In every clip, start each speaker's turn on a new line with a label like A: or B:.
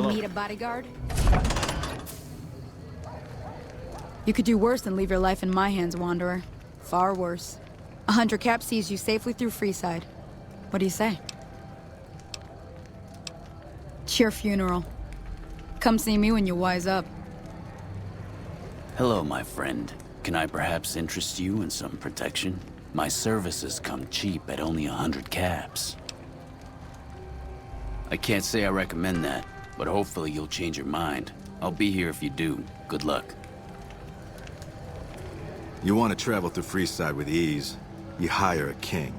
A: Need a bodyguard?
B: You could do worse than leave your life in my hands, Wanderer. Far worse. 100 Cap sees you safely through Freeside. What do you say? It's your funeral. Come see me when you wise up.
C: Hello, my friend. Can I perhaps interest you in some protection? My services come cheap at only 100 caps. I can't say I recommend that, but hopefully you'll change your mind. I'll be here if you do. Good luck.
D: You want to travel through Freeside with ease, you hire a king.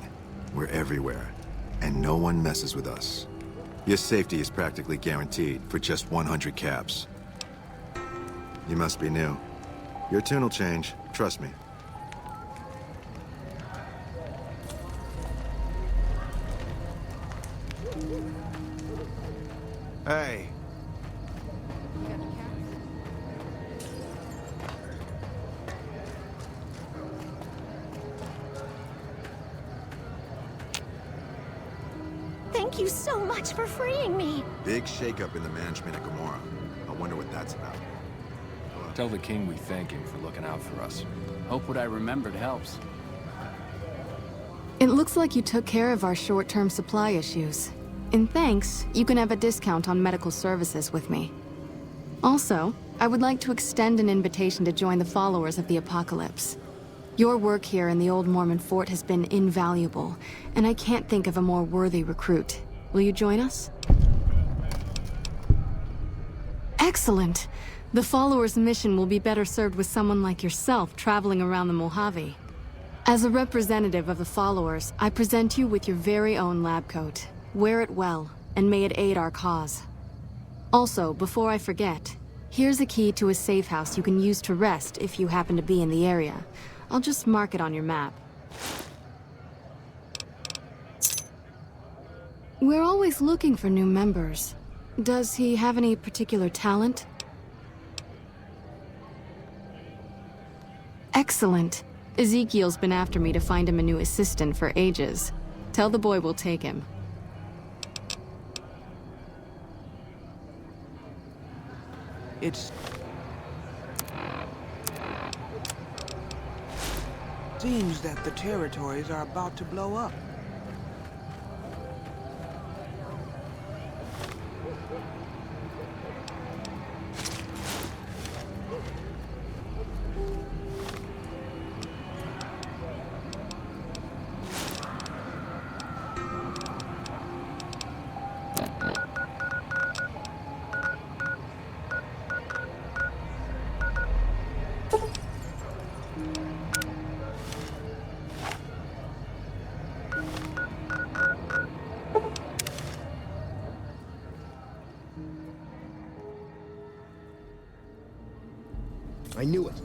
D: We're everywhere, and no one messes with us. Your safety is practically guaranteed for just 100 caps. You must be new. Your tune will change, trust me. Hey.
A: Thank you so much for freeing me.
D: Big shakeup in the management at Gamora. I wonder what that's about.
E: Tell the king we thank him for looking out for us.
C: Hope what I remembered helps.
F: It looks like you took care of our short-term supply issues. In thanks, you can have a discount on medical services with me. Also, I would like to extend an invitation to join the followers of the Apocalypse. Your work here in the old Mormon fort has been invaluable, and I can't think of a more worthy recruit. Will you join us? Excellent! The followers' mission will be better served with someone like yourself traveling around the Mojave. As a representative of the followers, I present you with your very own lab coat. Wear it well, and may it aid our cause. Also, before I forget, here's a key to a safe house you can use to rest if you happen to be in the area. I'll just mark it on your map. We're always looking for new members. Does he have any particular talent? Excellent. Ezekiel's been after me to find him a new assistant for ages. Tell the boy we'll take him.
G: It seems that the territories are about to blow up.
H: I knew it.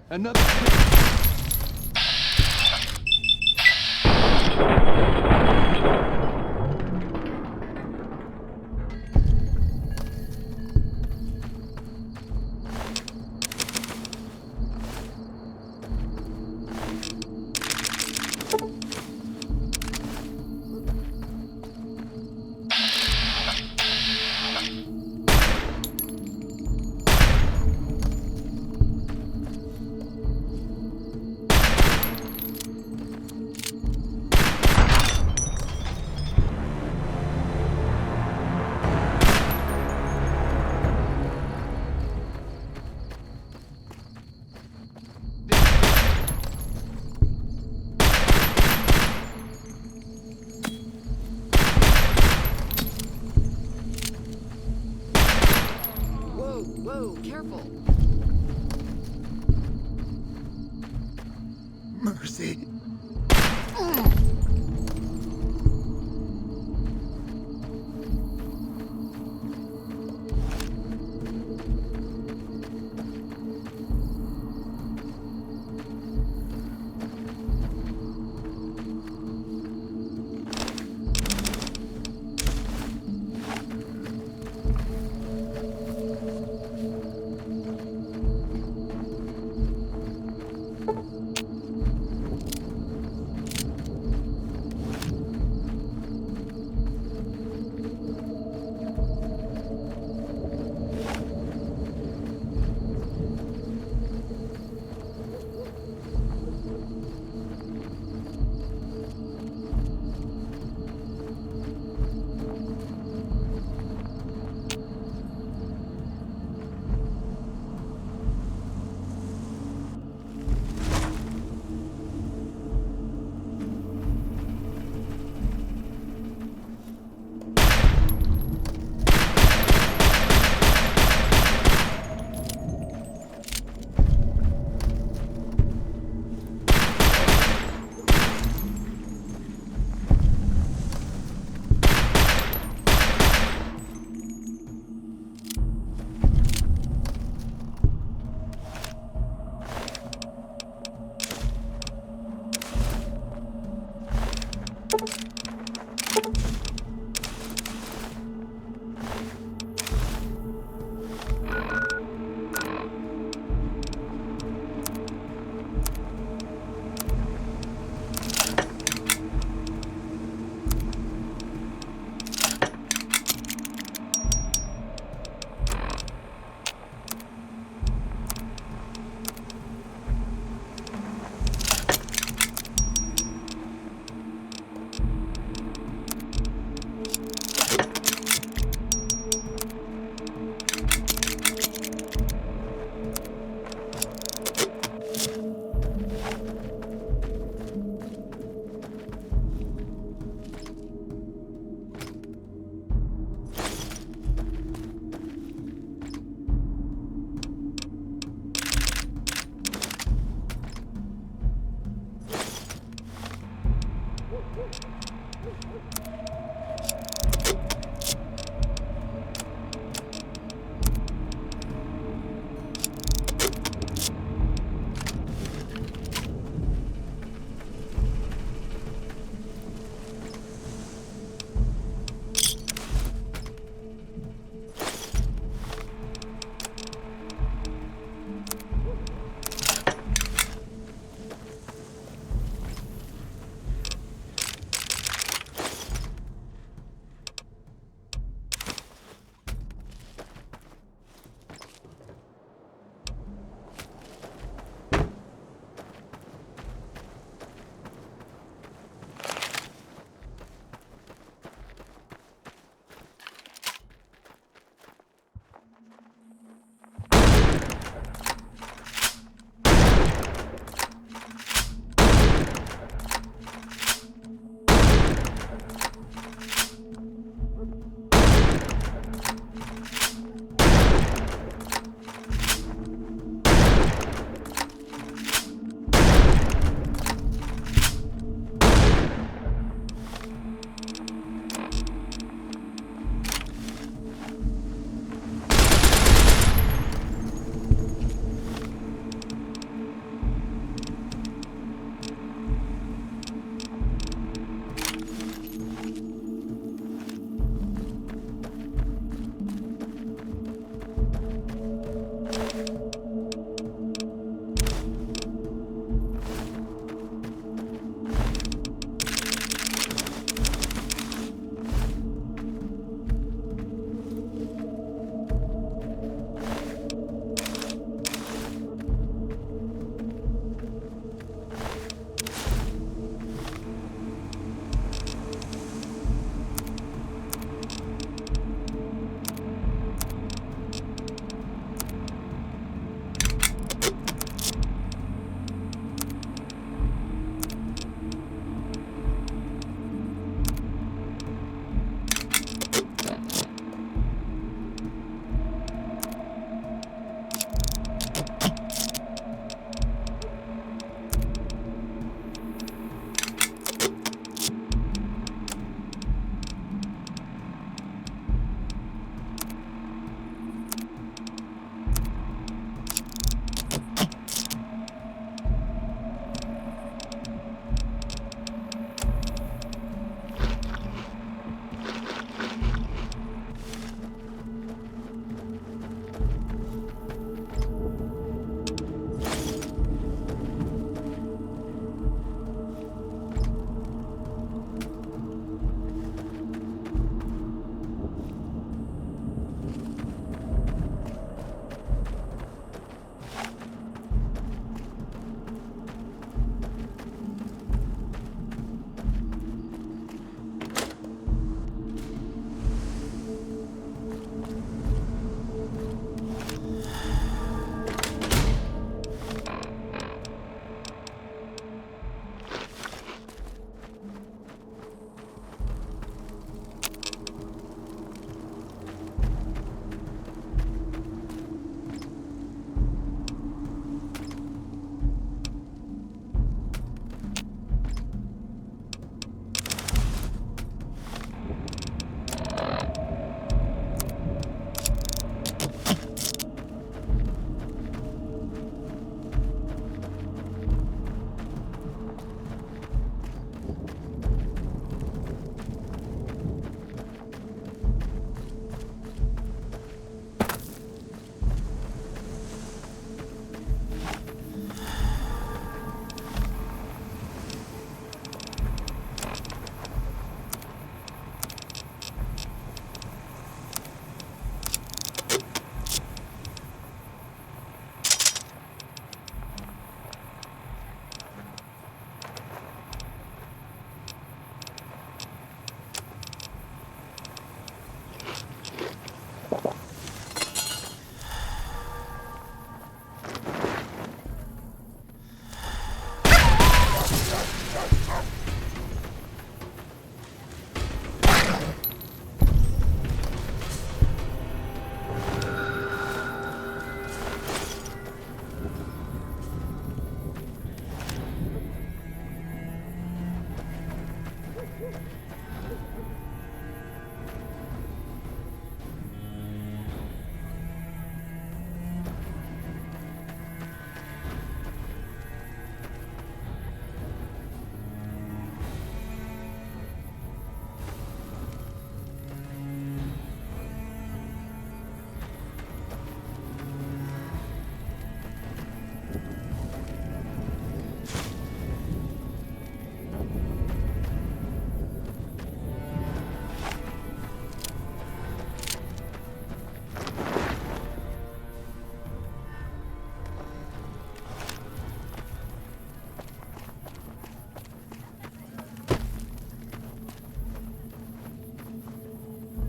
G: Another...
H: Whoa, careful.
D: Mercy.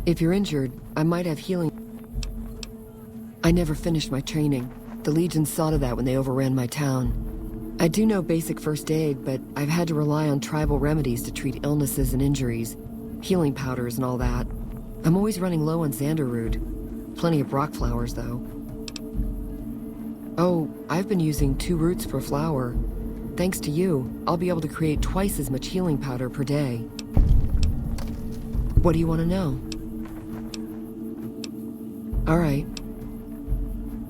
I: If you're injured, I might have healing. I never finished my training. The Legion saw to that when they overran my town. I do know basic first aid, but I've had to rely on tribal remedies to treat illnesses and injuries. Healing powders and all that. I'm always running low on Xanderroot. Plenty of rock flowers, though. Oh, I've been using 2 roots per flower. Thanks to you, I'll be able to create twice as much healing powder per day. What do you want to know? All right.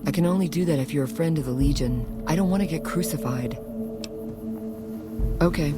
I: I can only do that if you're a friend of the Legion. I don't want to get crucified. Okay.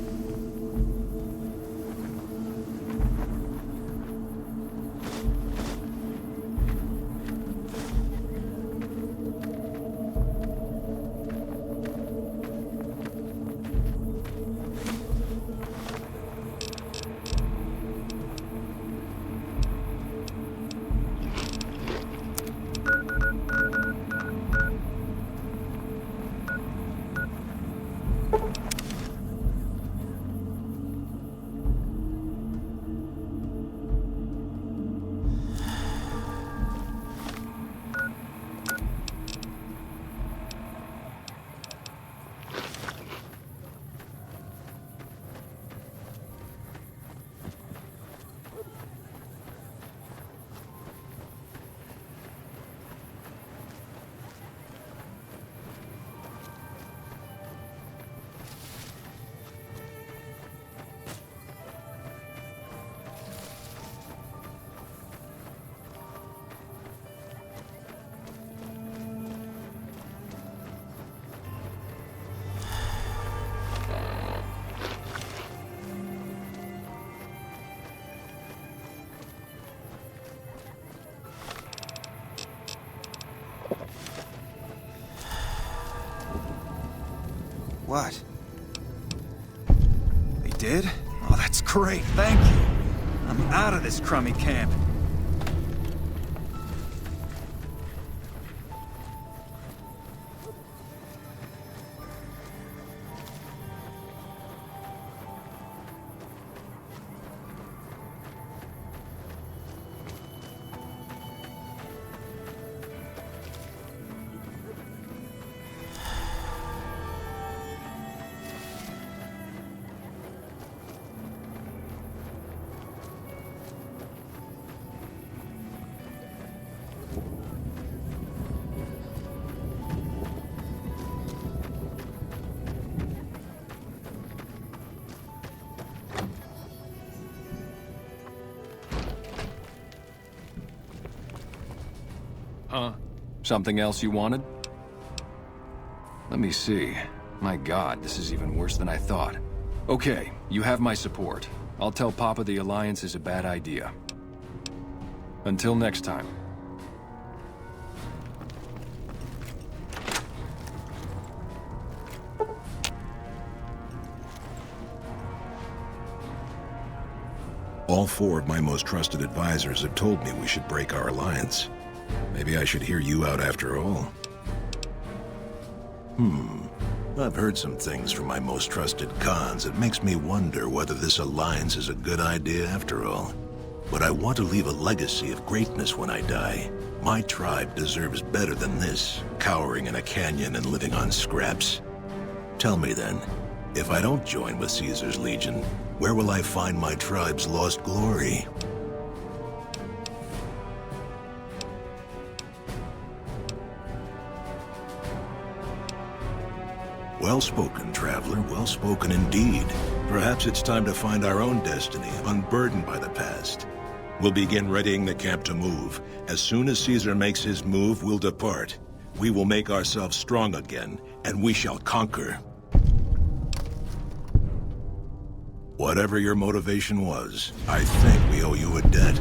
J: What? They did? Oh, that's great, thank you. I'm out of this crummy camp.
E: Huh? Something else you wanted? Let me see. My God, this is even worse than I thought. Okay, you have my support. I'll tell Papa the Alliance is a bad idea. Until next time.
K: All 4 of my most trusted advisors have told me we should break our alliance. Maybe I should hear you out after all. I've heard some things from my most trusted Khans that makes me wonder whether this alliance is a good idea after all. But I want to leave a legacy of greatness when I die. My tribe deserves better than this, cowering in a canyon and living on scraps. Tell me then, if I don't join with Caesar's Legion, where will I find my tribe's lost glory? Well spoken, traveler. Well spoken indeed. Perhaps it's time to find our own destiny, unburdened by the past. We'll begin readying the camp to move. As soon as Caesar makes his move, we'll depart. We will make ourselves strong again, and we shall conquer. Whatever your motivation was, I think we owe you a debt.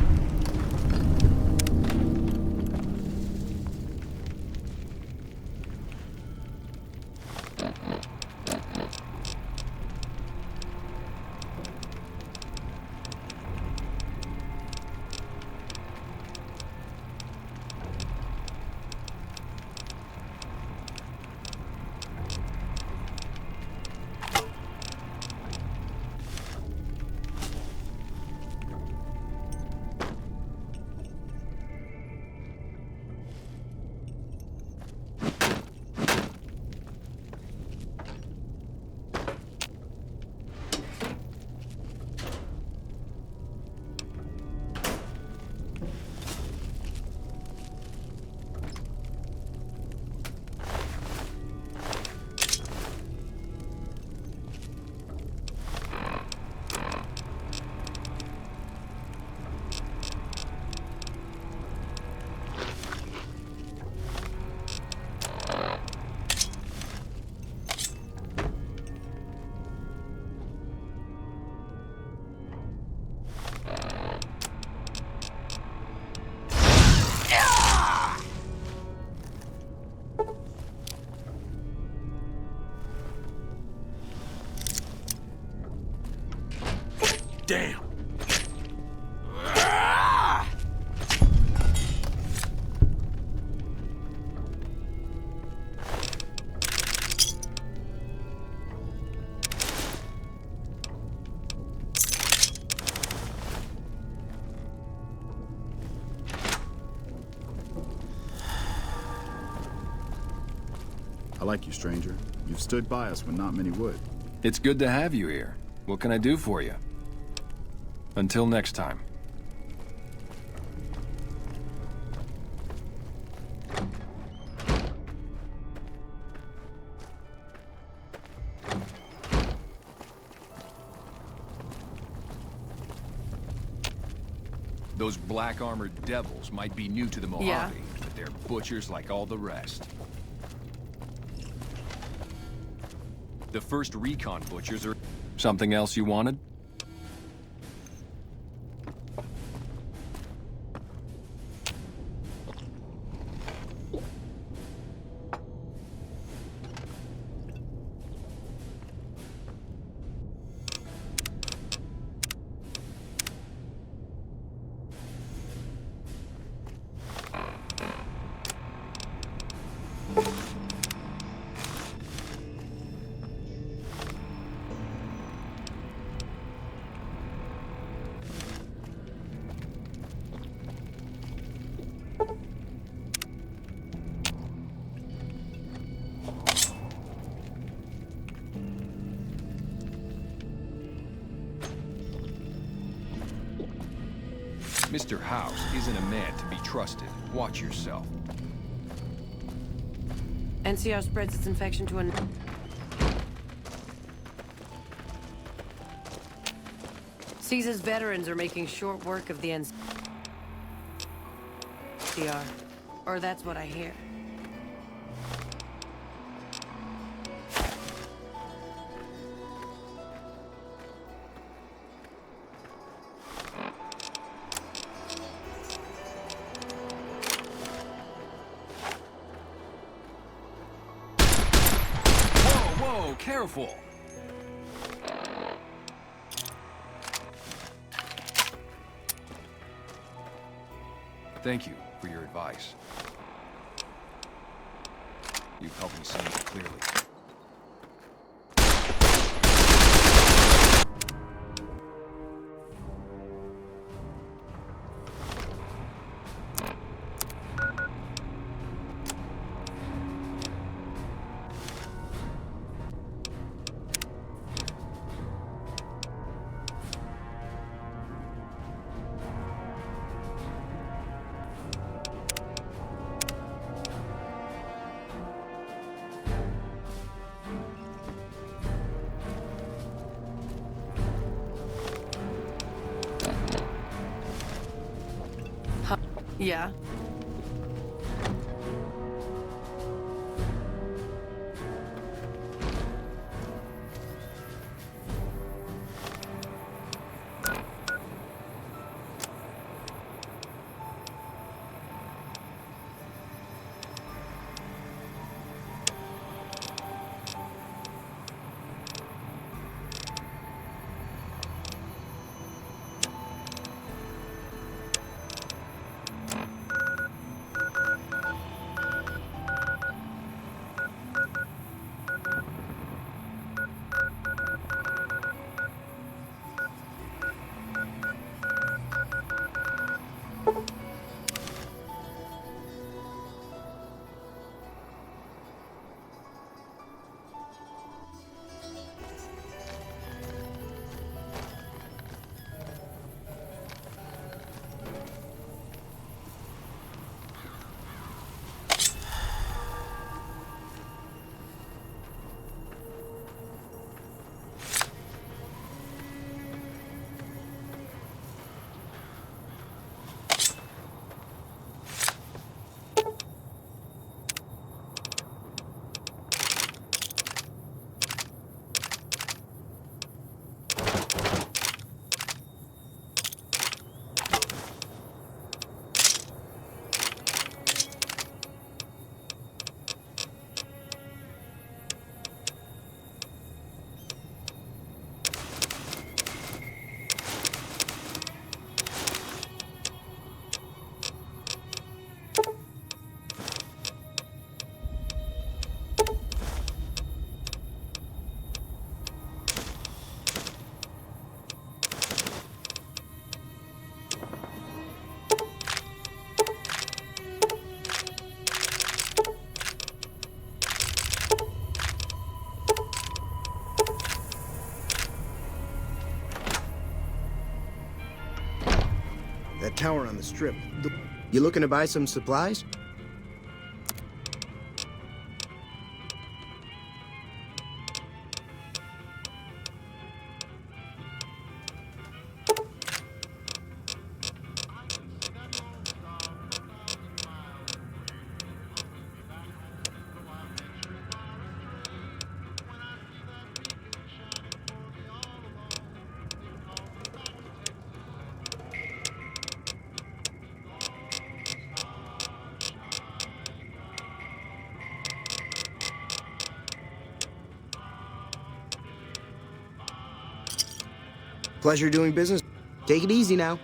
J: Damn!
L: I like you, stranger. You've stood by us when not many would.
E: It's good to have you here. What can I do for you? Until next time. Those black armored devils might be new to the Mojave, but they're butchers like all the rest. The first recon butchers are... Something else you wanted? Mr. House isn't a man to be trusted. Watch yourself.
M: NCR spreads its infection to an... Caesar's veterans are making short work of the NCR. Or that's what I hear.
E: Careful! Thank you for your advice. You've helped me see it clearly.
M: Yeah.
H: That tower on the strip. You looking to buy some supplies? Pleasure doing business. Take it easy now.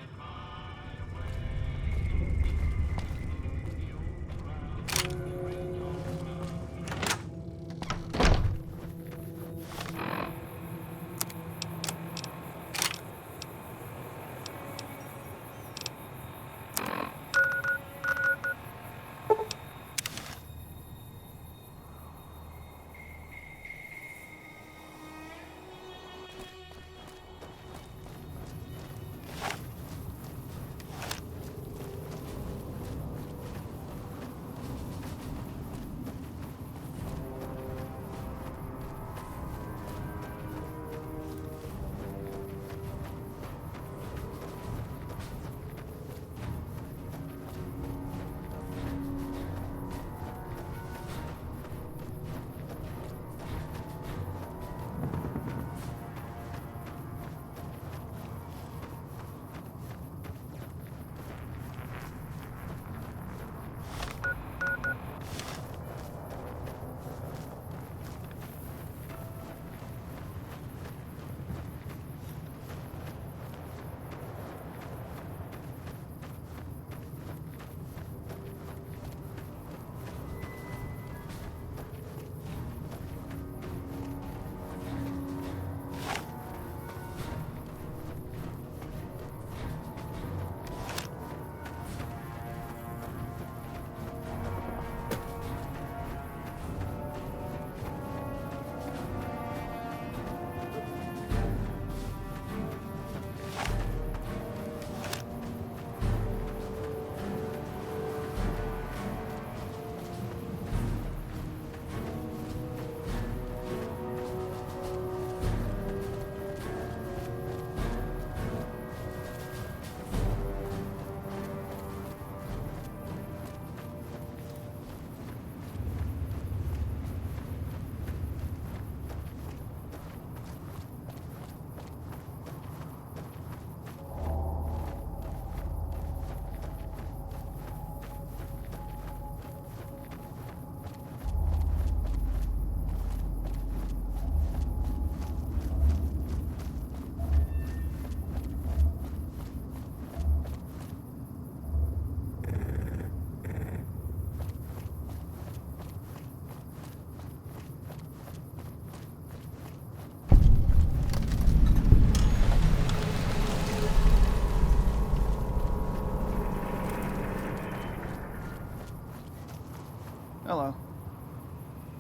J: Hello.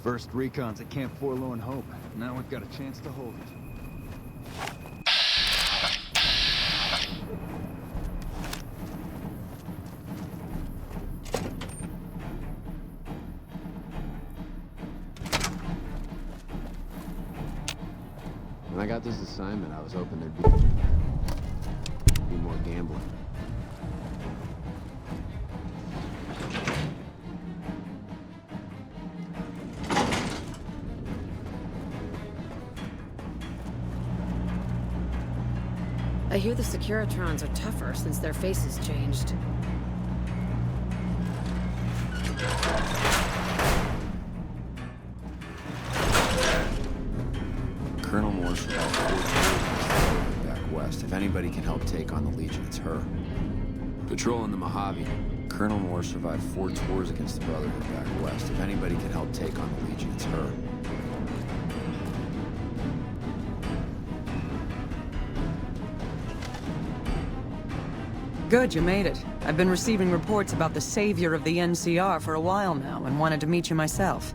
J: First recons at Camp Forlorn Hope. Now we've got a chance to hold it.
N: When I got this assignment, I was hoping there'd be more gambling.
M: I hear the Securitrons are tougher since their faces changed.
N: Colonel Morse back west. If anybody can help take on the Legion, it's her. Patrolling the Mojave. Colonel Morse survived 4 tours against the Brotherhood back west. If anybody can help take on the Legion, it's her.
O: Good, you made it. I've been receiving reports about the savior of the NCR for a while now, and wanted to meet you myself.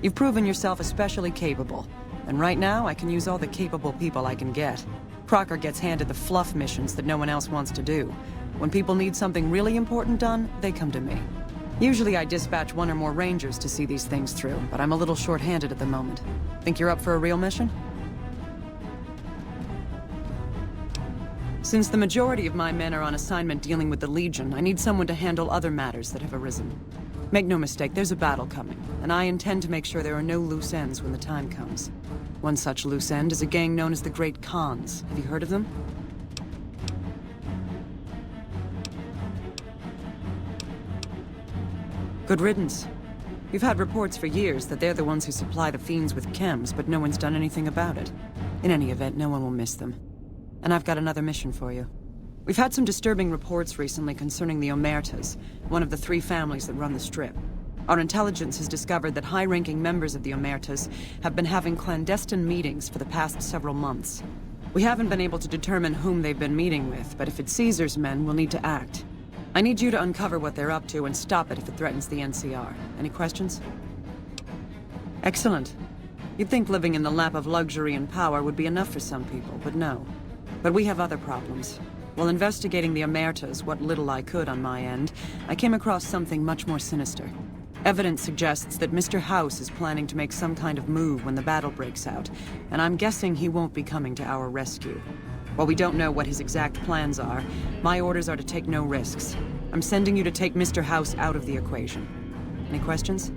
O: You've proven yourself especially capable, and right now I can use all the capable people I can get. Crocker gets handed the fluff missions that no one else wants to do. When people need something really important done, they come to me. Usually I dispatch one or more rangers to see these things through, but I'm a little short-handed at the moment. Think you're up for a real mission? Since the majority of my men are on assignment dealing with the Legion, I need someone to handle other matters that have arisen. Make no mistake, there's a battle coming, and I intend to make sure there are no loose ends when the time comes. One such loose end is a gang known as the Great Khans. Have you heard of them? Good riddance. We've had reports for years that they're the ones who supply the fiends with chems, but no one's done anything about it. In any event, no one will miss them. And I've got another mission for you. We've had some disturbing reports recently concerning the Omertas, one of the 3 families that run the Strip. Our intelligence has discovered that high-ranking members of the Omertas have been having clandestine meetings for the past several months. We haven't been able to determine whom they've been meeting with, but if it's Caesar's men, we'll need to act. I need you to uncover what they're up to and stop it if it threatens the NCR. Any questions? Excellent. You'd think living in the lap of luxury and power would be enough for some people, but no. But we have other problems. While investigating the Omertas, what little I could on my end, I came across something much more sinister. Evidence suggests that Mr. House is planning to make some kind of move when the battle breaks out, and I'm guessing he won't be coming to our rescue. While we don't know what his exact plans are, my orders are to take no risks. I'm sending you to take Mr. House out of the equation. Any questions?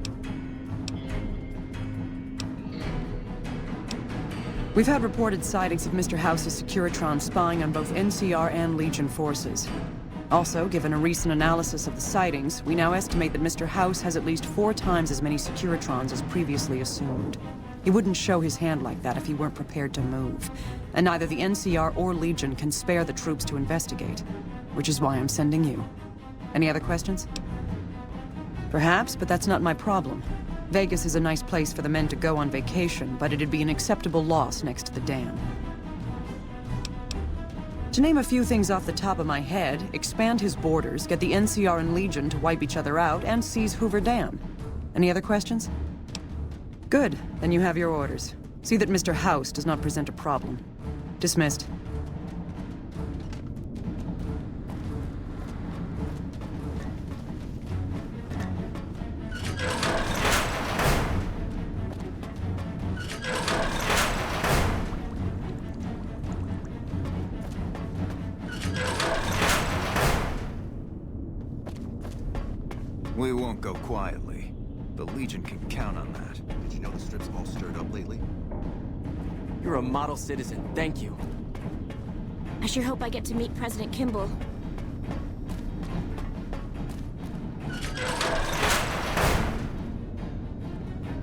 O: We've had reported sightings of Mr. House's Securitron spying on both NCR and Legion forces. Also, given a recent analysis of the sightings, we now estimate that Mr. House has at least 4 times as many Securitrons as previously assumed. He wouldn't show his hand like that if he weren't prepared to move. And neither the NCR or Legion can spare the troops to investigate, which is why I'm sending you. Any other questions? Perhaps, but that's not my problem. Vegas is a nice place for the men to go on vacation, but it'd be an acceptable loss next to the dam. To name a few things off the top of my head, expand his borders, get the NCR and Legion to wipe each other out, and seize Hoover Dam. Any other questions? Good, then you have your orders. See that Mr. House does not present a problem. Dismissed.
J: We won't go quietly. The Legion can count on that.
P: Did you know the Strip's all stirred up lately?
Q: You're a model citizen. Thank you.
A: I sure hope I get to meet President Kimball.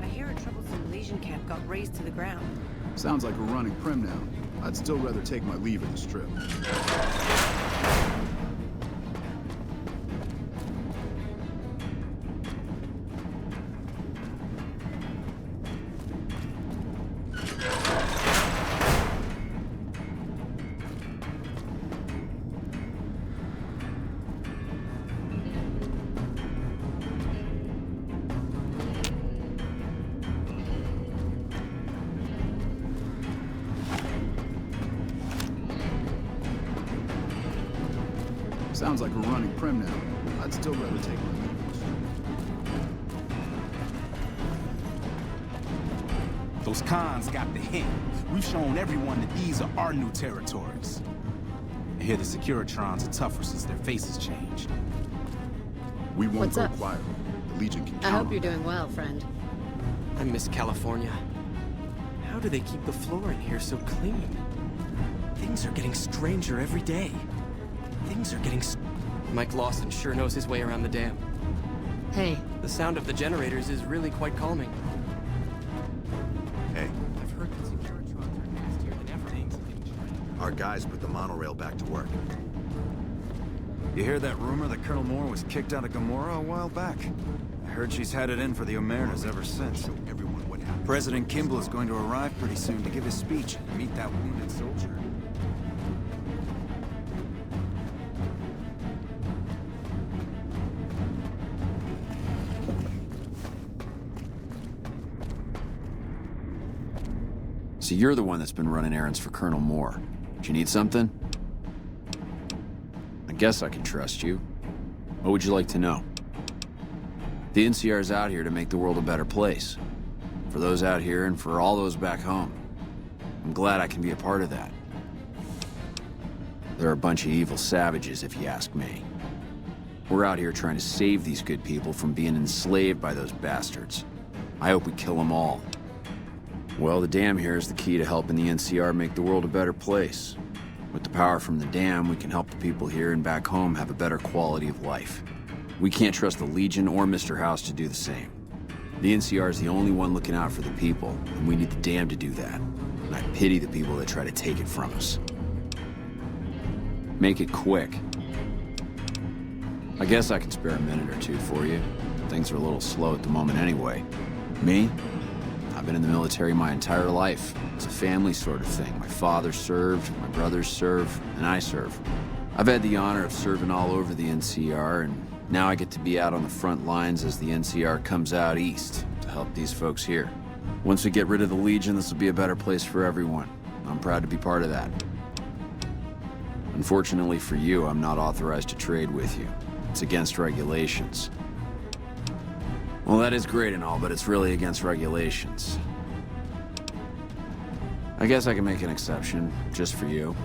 M: I hear a troublesome Legion camp got razed to the ground.
L: Sounds like we're running prim now. I'd still rather take my leave at the Strip. Sounds like we're running prim now. I'd still rather take my leave.
R: Those Khans got the hint. We've shown everyone that these are our new territories. I hear the Securitrons are tougher since their faces changed.
L: We won't
M: What's
L: go
M: up?
L: quiet. The Legion can
M: I
L: count
M: hope
L: on
M: you're
L: that.
M: doing well, friend.
Q: I miss California. How do they keep the floor in here so clean? Things are getting stranger every day. Things are getting... Mike Lawson sure knows his way around the dam.
M: Hey.
Q: The sound of the generators is really quite calming.
D: Hey,
Q: I've heard that Securitrons are nastier than ever.
D: our guys put the monorail back to work.
J: You hear that rumor that Colonel Moore was kicked out of Gamora a while back? I heard she's had it in for the Omertas ever since. President Kimball is going to arrive pretty soon to give his speech and meet that wounded soldier.
N: So you're the one that's been running errands for Colonel Moore. Do you need something? I guess I can trust you. What would you like to know? The NCR's out here to make the world a better place. For those out here and for all those back home. I'm glad I can be a part of that. They're a bunch of evil savages, if you ask me. We're out here trying to save these good people from being enslaved by those bastards. I hope we kill them all. Well, the dam here is the key to helping the NCR make the world a better place. With the power from the dam, we can help the people here and back home have a better quality of life. We can't trust the Legion or Mr. House to do the same. The NCR is the only one looking out for the people, and we need the dam to do that. And I pity the people that try to take it from us. Make it quick. I guess I can spare a minute or two for you. Things are a little slow at the moment anyway. Me? I've been in the military my entire life. It's a family sort of thing. My father served, my brothers serve, and I serve. I've had the honor of serving all over the NCR, and now I get to be out on the front lines as the NCR comes out east to help these folks here. Once we get rid of the Legion, this will be a better place for everyone. I'm proud to be part of that. Unfortunately for you, I'm not authorized to trade with you. It's against regulations. Well, that is great and all, but it's really against regulations. I guess I can make an exception, just for you.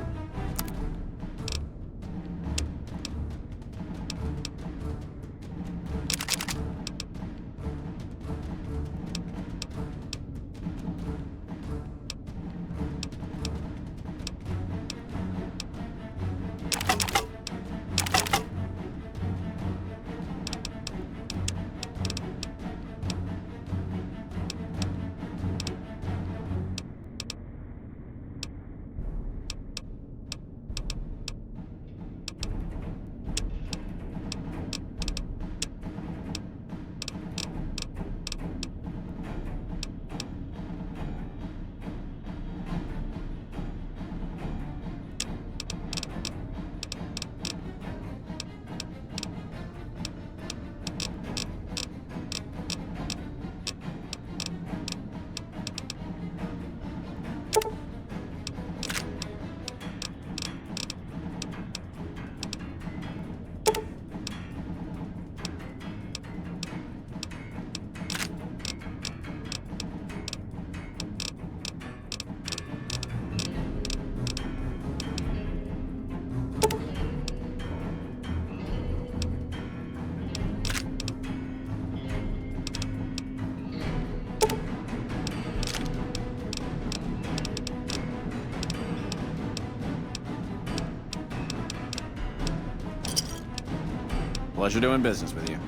N: Pleasure doing business with you.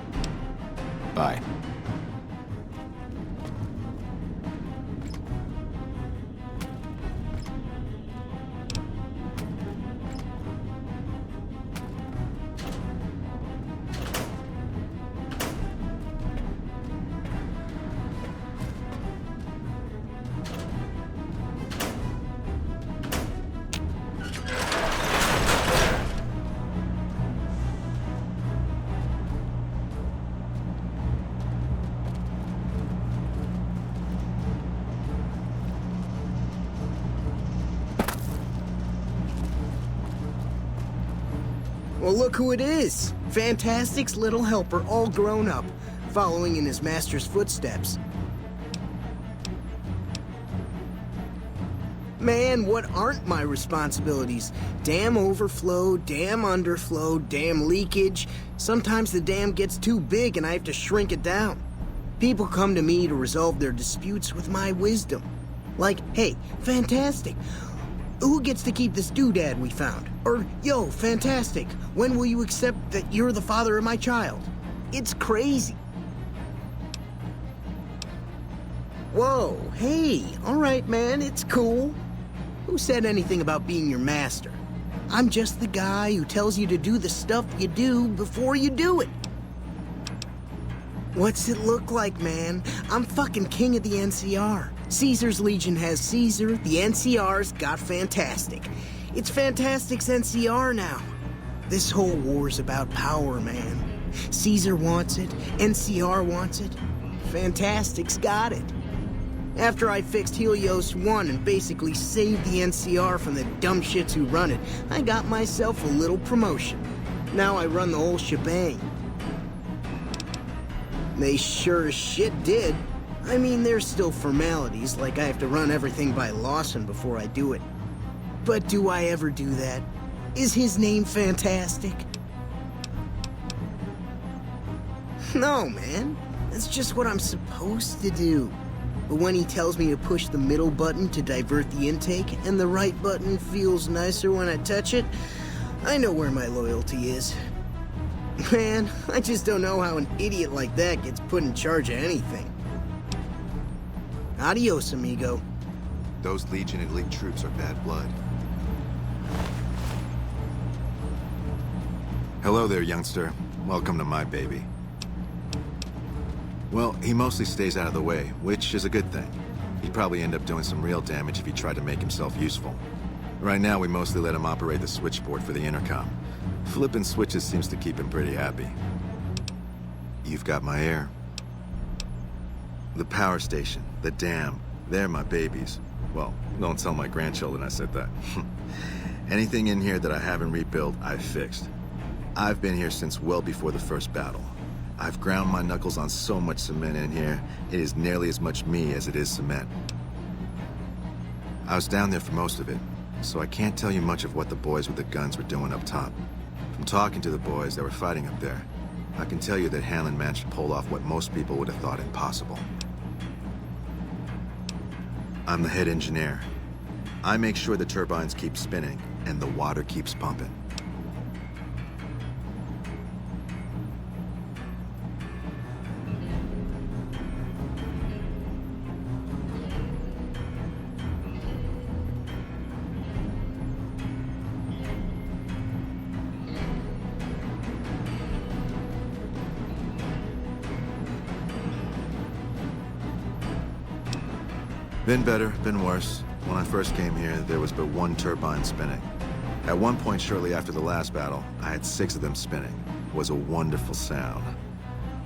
N: Bye.
H: Well, look who it is. Fantastic's little helper, all grown up, following in his master's footsteps. Man, what aren't my responsibilities? Dam overflow, dam underflow, dam leakage. Sometimes the dam gets too big and I have to shrink it down. People come to me to resolve their disputes with my wisdom. Like, hey, Fantastic, who gets to keep this doodad we found? Or, yo, Fantastic, when will you accept that you're the father of my child? It's crazy. Whoa, hey, all right, man, it's cool. Who said anything about being your master? I'm just the guy who tells you to do the stuff you do before you do it. What's it look like, man? I'm fucking king of the NCR. Caesar's Legion has Caesar, the NCR's got Fantastic. It's Fantastic's NCR now. This whole war's about power, man. Caesar wants it, NCR wants it. Fantastic's got it. After I fixed Helios 1 and basically saved the NCR from the dumb shits who run it, I got myself a little promotion. Now I run the whole shebang. They sure as shit did. I mean, there's still formalities, like I have to run everything by Lawson before I do it. But do I ever do that? Is his name fantastic? No, man. That's just what I'm supposed to do. But when he tells me to push the middle button to divert the intake, and the right button feels nicer when I touch it, I know where my loyalty is. Man, I just don't know how an idiot like that gets put in charge of anything. Adios, amigo.
D: Those Legion elite troops are bad blood. Hello there, youngster. Welcome to my baby. Well, he mostly stays out of the way, which is a good thing. He'd probably end up doing some real damage if he tried to make himself useful. Right now, we mostly let him operate the switchboard for the intercom. Flipping switches seems to keep him pretty happy. You've got my ear. The power station, the dam, they're my babies. Well, don't tell my grandchildren I said that. Anything in here that I haven't rebuilt, I've fixed. I've been here since well before the first battle. I've ground my knuckles on so much cement in here, it is nearly as much me as it is cement. I was down there for most of it, so I can't tell you much of what the boys with the guns were doing up top. From talking to the boys that were fighting up there, I can tell you that Hanlon managed to pull off what most people would have thought impossible. I'm the head engineer. I make sure the turbines keep spinning and the water keeps pumping. Been better, been worse. When I first came here, there was but one turbine spinning. At one point shortly after the last battle, I had 6 of them spinning. It was a wonderful sound.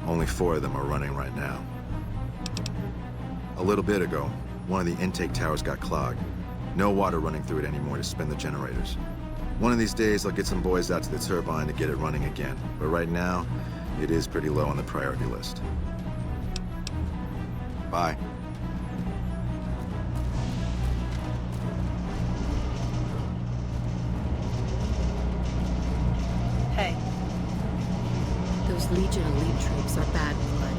D: Only 4 of them are running right now. A little bit ago, one of the intake towers got clogged. No water running through it anymore to spin the generators. One of these days, I'll get some boys out to the turbine to get it running again. But right now, it is pretty low on the priority list. Bye.
M: Hey. Those Legion elite troops are bad blood.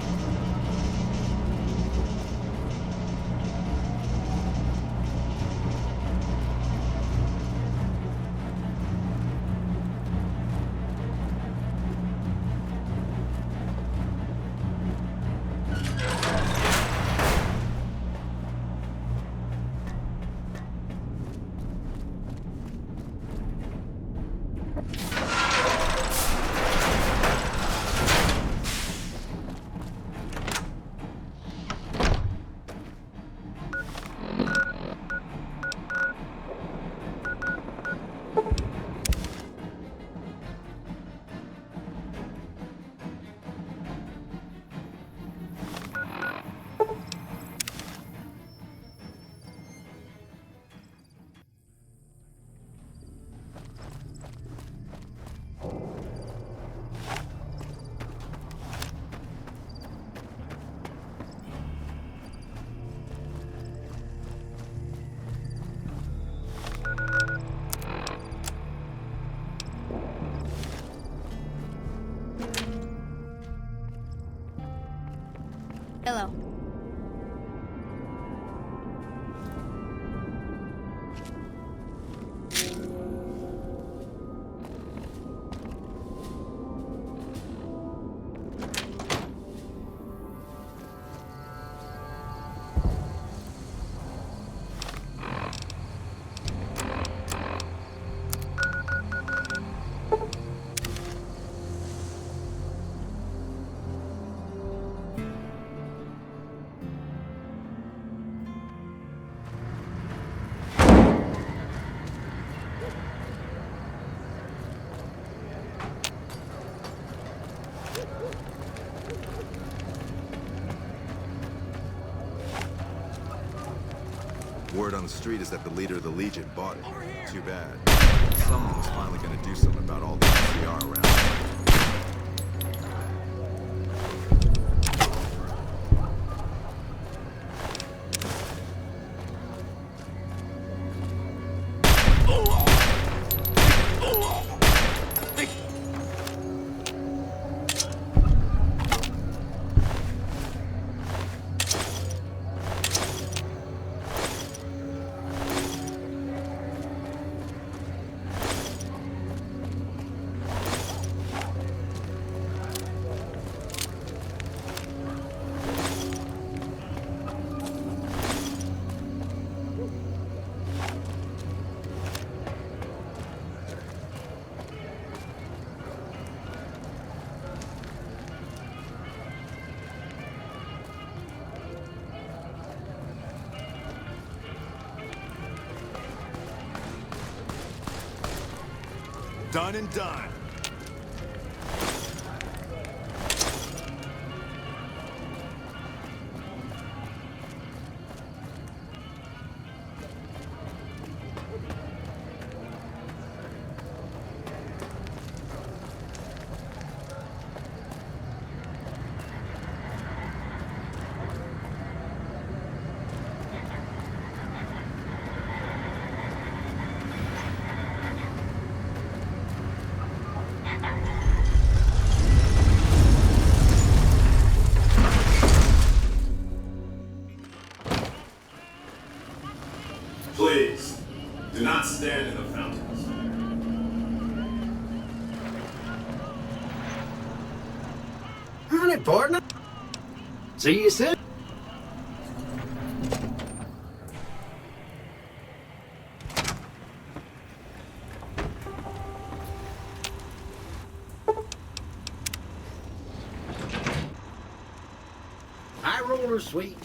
D: word on the street is that the leader of the Legion bought it. Too bad. Someone was finally gonna do something about all the NCR around.
K: Done and done.
S: Please, do not stand in the fountains.
H: Honey, partner. See you soon. High roller, sweet.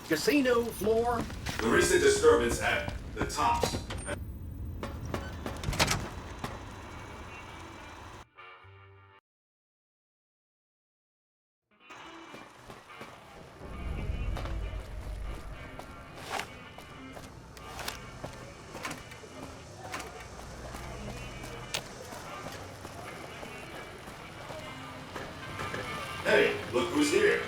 H: Casino floor.
S: The recent disturbance at the Tops. Hey, look who's here.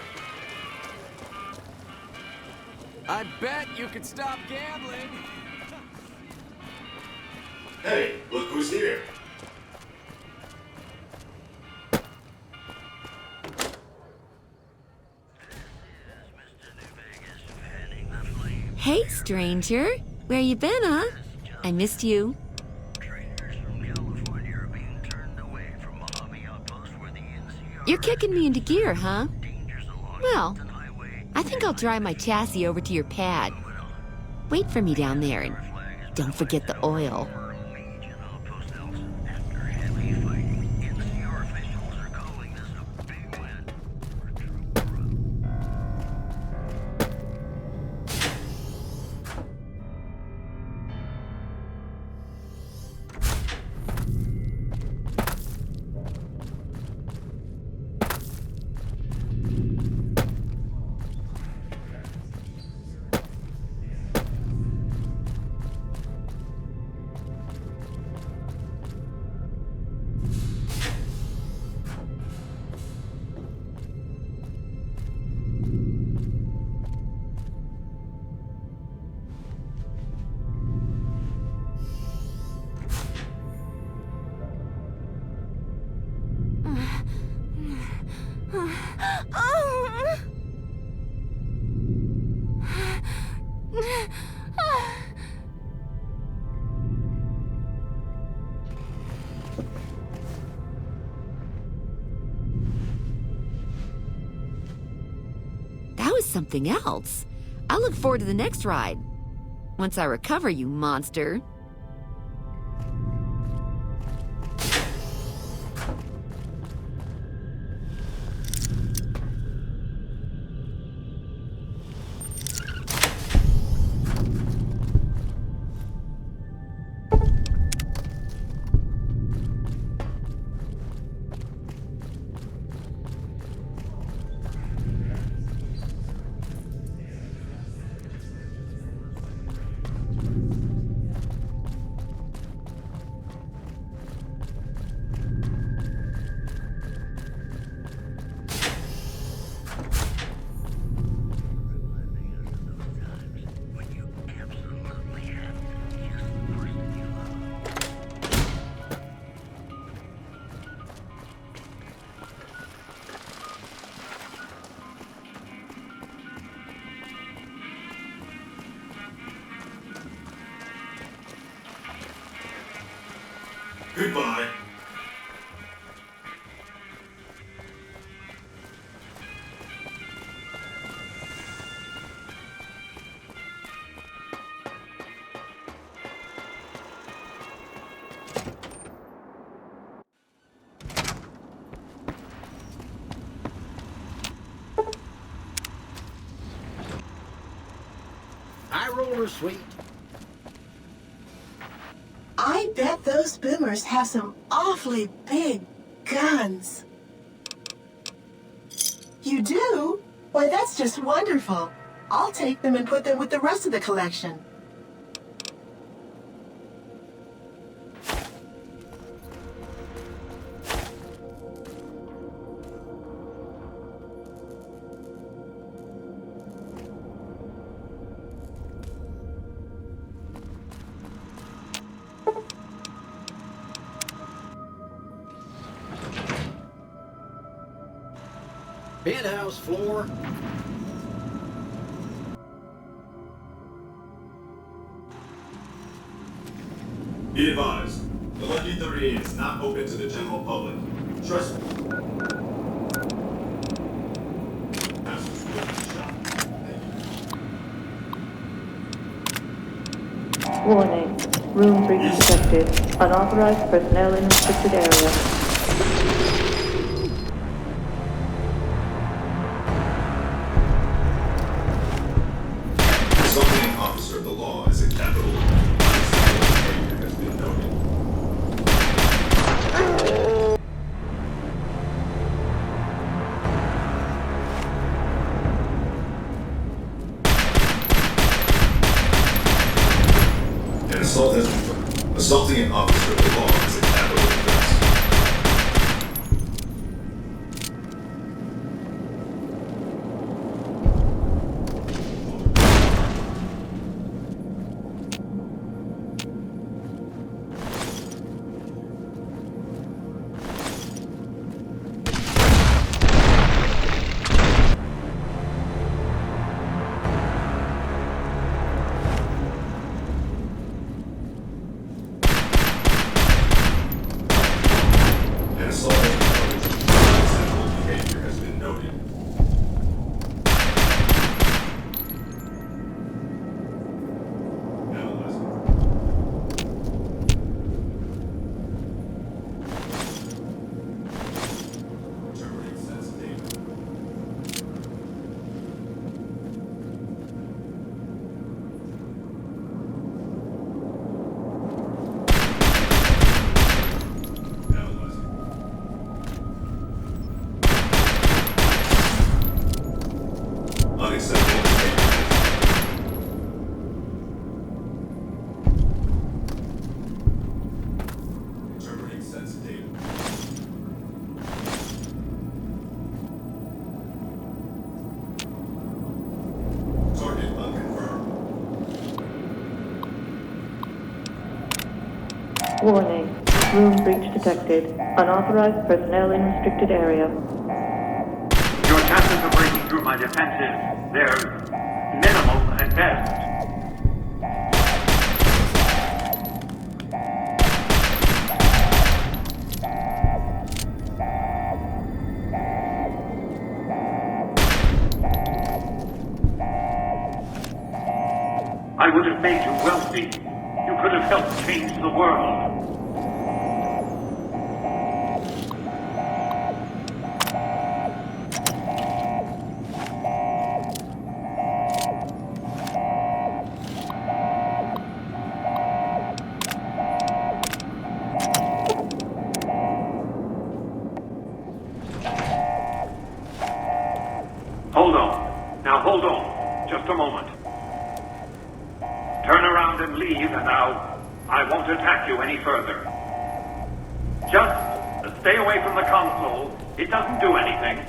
Q: I bet you could stop gambling.
S: Hey, look who's here.
T: Hey, stranger. Where you been, huh? I missed you. You're kicking me into gear, huh? Well, I think I'll drive my chassis over to your pad. Wait for me down there, and don't forget the oil. something else. I look forward to the next ride. Once I recover, you monster.
S: Goodbye.
U: High roller, sweet.
V: I bet those boomers have some awfully big guns. You do? Why, that's just wonderful. I'll take them and put them with the rest of the collection.
U: Penthouse floor.
S: Be advised, the Lucky 3 is not open to the general public. Trust me.
W: Warning. Room breach detected. Unauthorized personnel in restricted area.
S: Assaulting an officer of the law is a capital behavior has been noted. An assault has been done. Assaulting an officer of the law is a capital offense. An assault unacceptable behavior has been noted. Interpreting sensitive data. Unacceptable behavior. Interpreting sensitive data. Target unconfirmed.
W: Warning. Room breach detected. Unauthorized personnel in restricted area.
X: Your chances of breaking through my defenses, they're minimal at best. would have made you wealthy. You could have helped change the world. Hold on. Now hold on. Just a moment. Turn around and leave, and I won't attack you any further. Just stay away from the console. It doesn't do anything.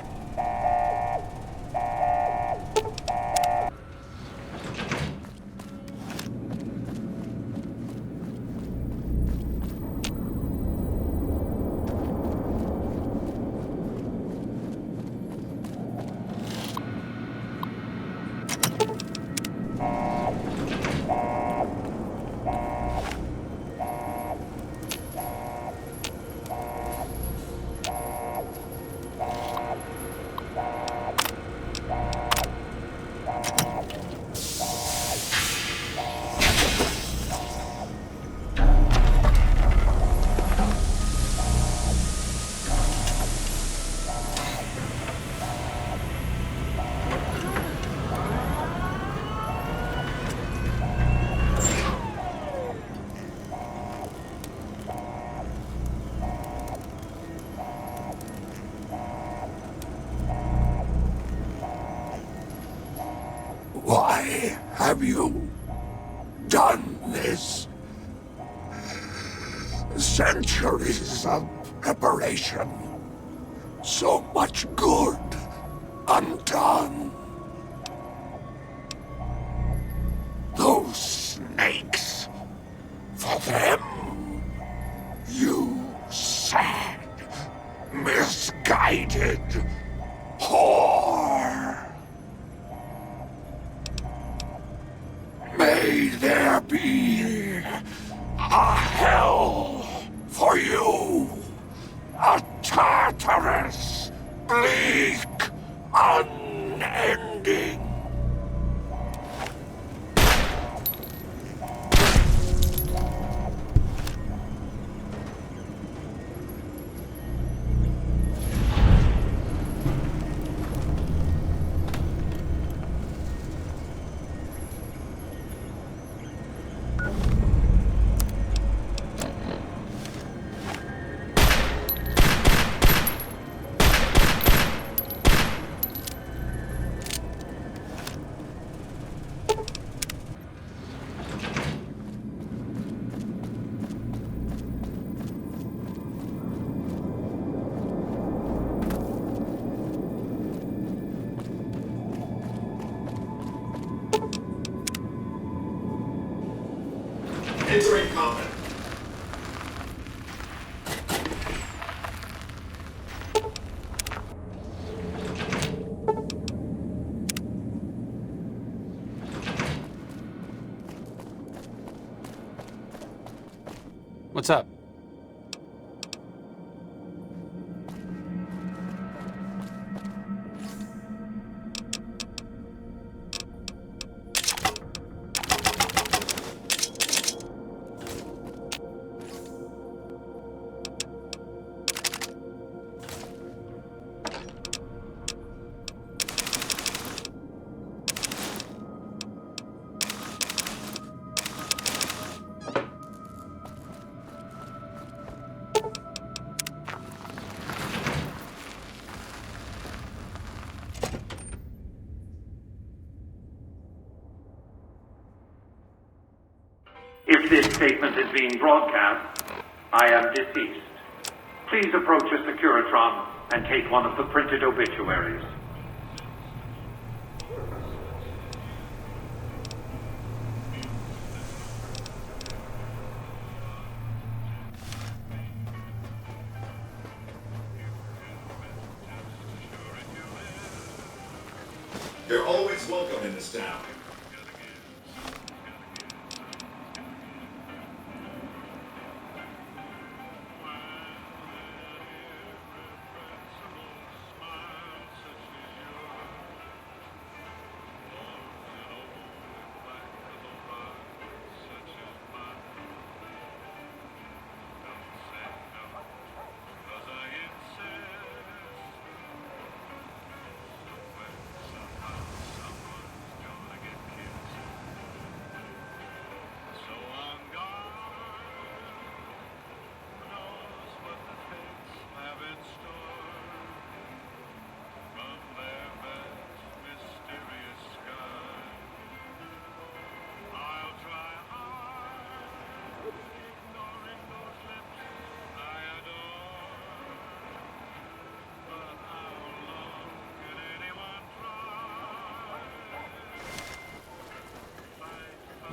B: Why have you done this? Centuries of preparation. So much good undone. Those snakes. For them, you sad, misguided whore. May there be a hell for you, a Tartarus, bleak, unending.
S: Entering combat.
Q: What's up?
X: If this statement is being broadcast, I am deceased. Please approach a Securitron and take one of the printed obituaries.
S: You're always welcome in this town.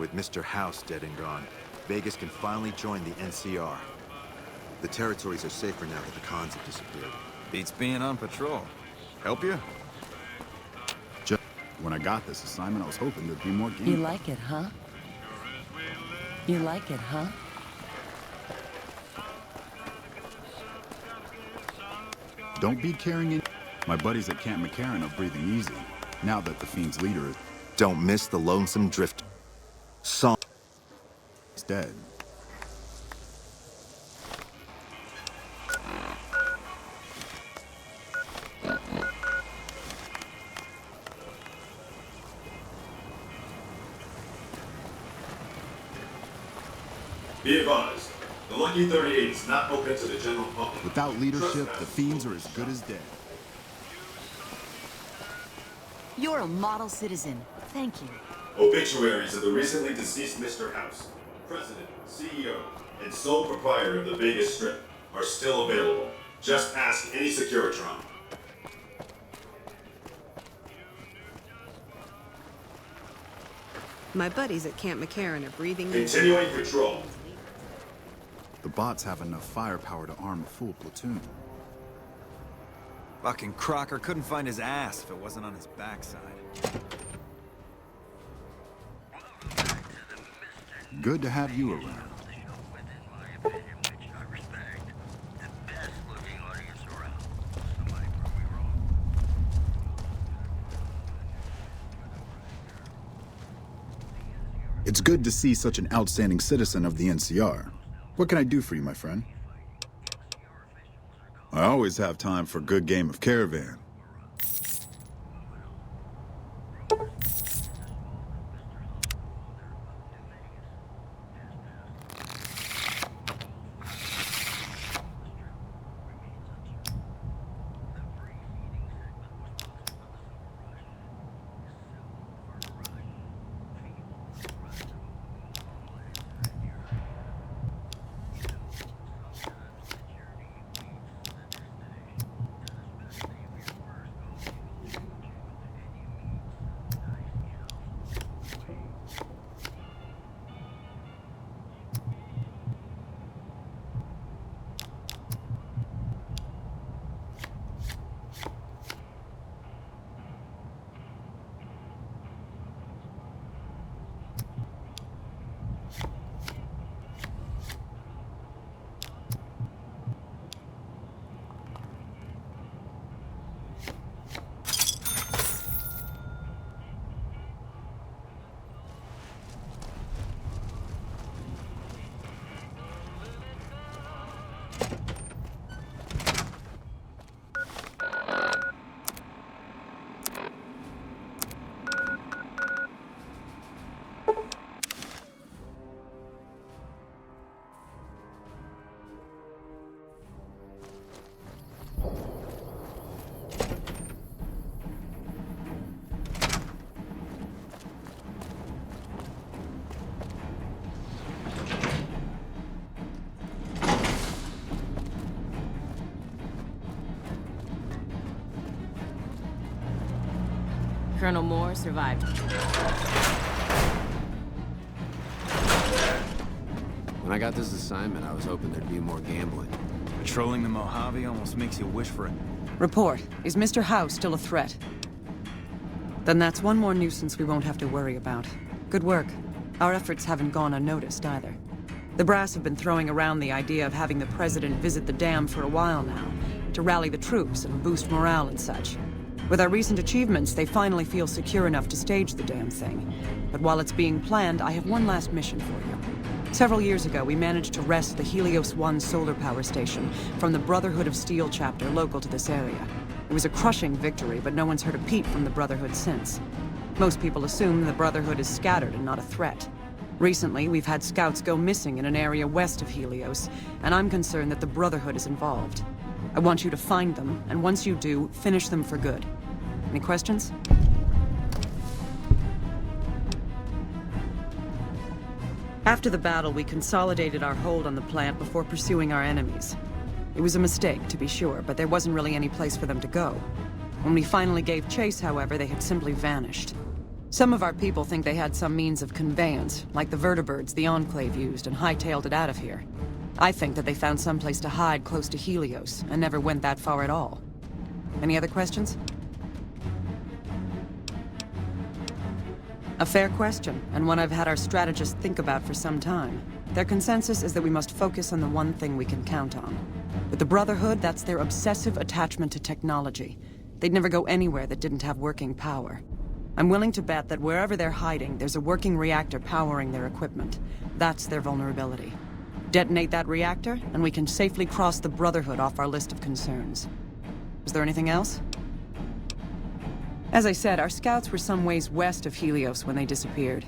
D: with Mr. House dead and gone, Vegas can finally join the NCR. The territories are safer now that the cons have disappeared.
J: Beats being on patrol. Help you?
L: Just when I got this assignment, I was hoping there'd be more games.
O: You like it, huh? You like it, huh?
L: Don't be carrying in. My buddies at Camp McCarran are breathing easy, now that the Fiend's leader is...
D: Don't miss the Lonesome Drift song.
L: He's dead.
S: Be advised, the Lucky 38 is not open to the general public.
L: Without leadership, the Fiends are as good as dead.
C: You're a model citizen. Thank you.
S: Obituaries of the recently deceased Mr. House, President, CEO, and sole proprietor of the Vegas Strip, are still available. Just ask any Securitron.
M: My buddies at Camp McCarran are breathing...
S: Continuing patrol.
L: The bots have enough firepower to arm a full platoon.
J: Fucking Crocker couldn't find his ass if it wasn't on his backside.
L: Good to have you around. It's good to see such an outstanding citizen of the NCR. What can I do for you, my friend? I always have time for a good game of Caravan.
A: Colonel Moore survived.
N: When I got this assignment, I was hoping there'd be more gambling.
J: Patrolling the Mojave almost makes you wish for it.
O: Report. Is Mr. House still a threat? Then that's one more nuisance we won't have to worry about. Good work. Our efforts haven't gone unnoticed either. The brass have been throwing around the idea of having the president visit the dam for a while now, to rally the troops and boost morale and such. With our recent achievements, they finally feel secure enough to stage the damn thing. But while it's being planned, I have one last mission for you. Several years ago, we managed to wrest the Helios 1 solar power station from the Brotherhood of Steel chapter local to this area. It was a crushing victory, but no one's heard a peep from the Brotherhood since. Most people assume the Brotherhood is scattered and not a threat. Recently, we've had scouts go missing in an area west of Helios, and I'm concerned that the Brotherhood is involved. I want you to find them, and once you do, finish them for good. Any questions? After the battle, we consolidated our hold on the plant before pursuing our enemies. It was a mistake, to be sure, but there wasn't really any place for them to go. When we finally gave chase, however, they had simply vanished. Some of our people think they had some means of conveyance, like the vertibirds the Enclave used, and hightailed it out of here. I think that they found someplace to hide close to Helios, and never went that far at all. Any other questions? A fair question, and one I've had our strategists think about for some time. Their consensus is that we must focus on the one thing we can count on. With the Brotherhood, that's their obsessive attachment to technology. They'd never go anywhere that didn't have working power. I'm willing to bet that wherever they're hiding, there's a working reactor powering their equipment. That's their vulnerability. Detonate that reactor, and we can safely cross the Brotherhood off our list of concerns. Is there anything else? As I said, our scouts were some ways west of Helios when they disappeared.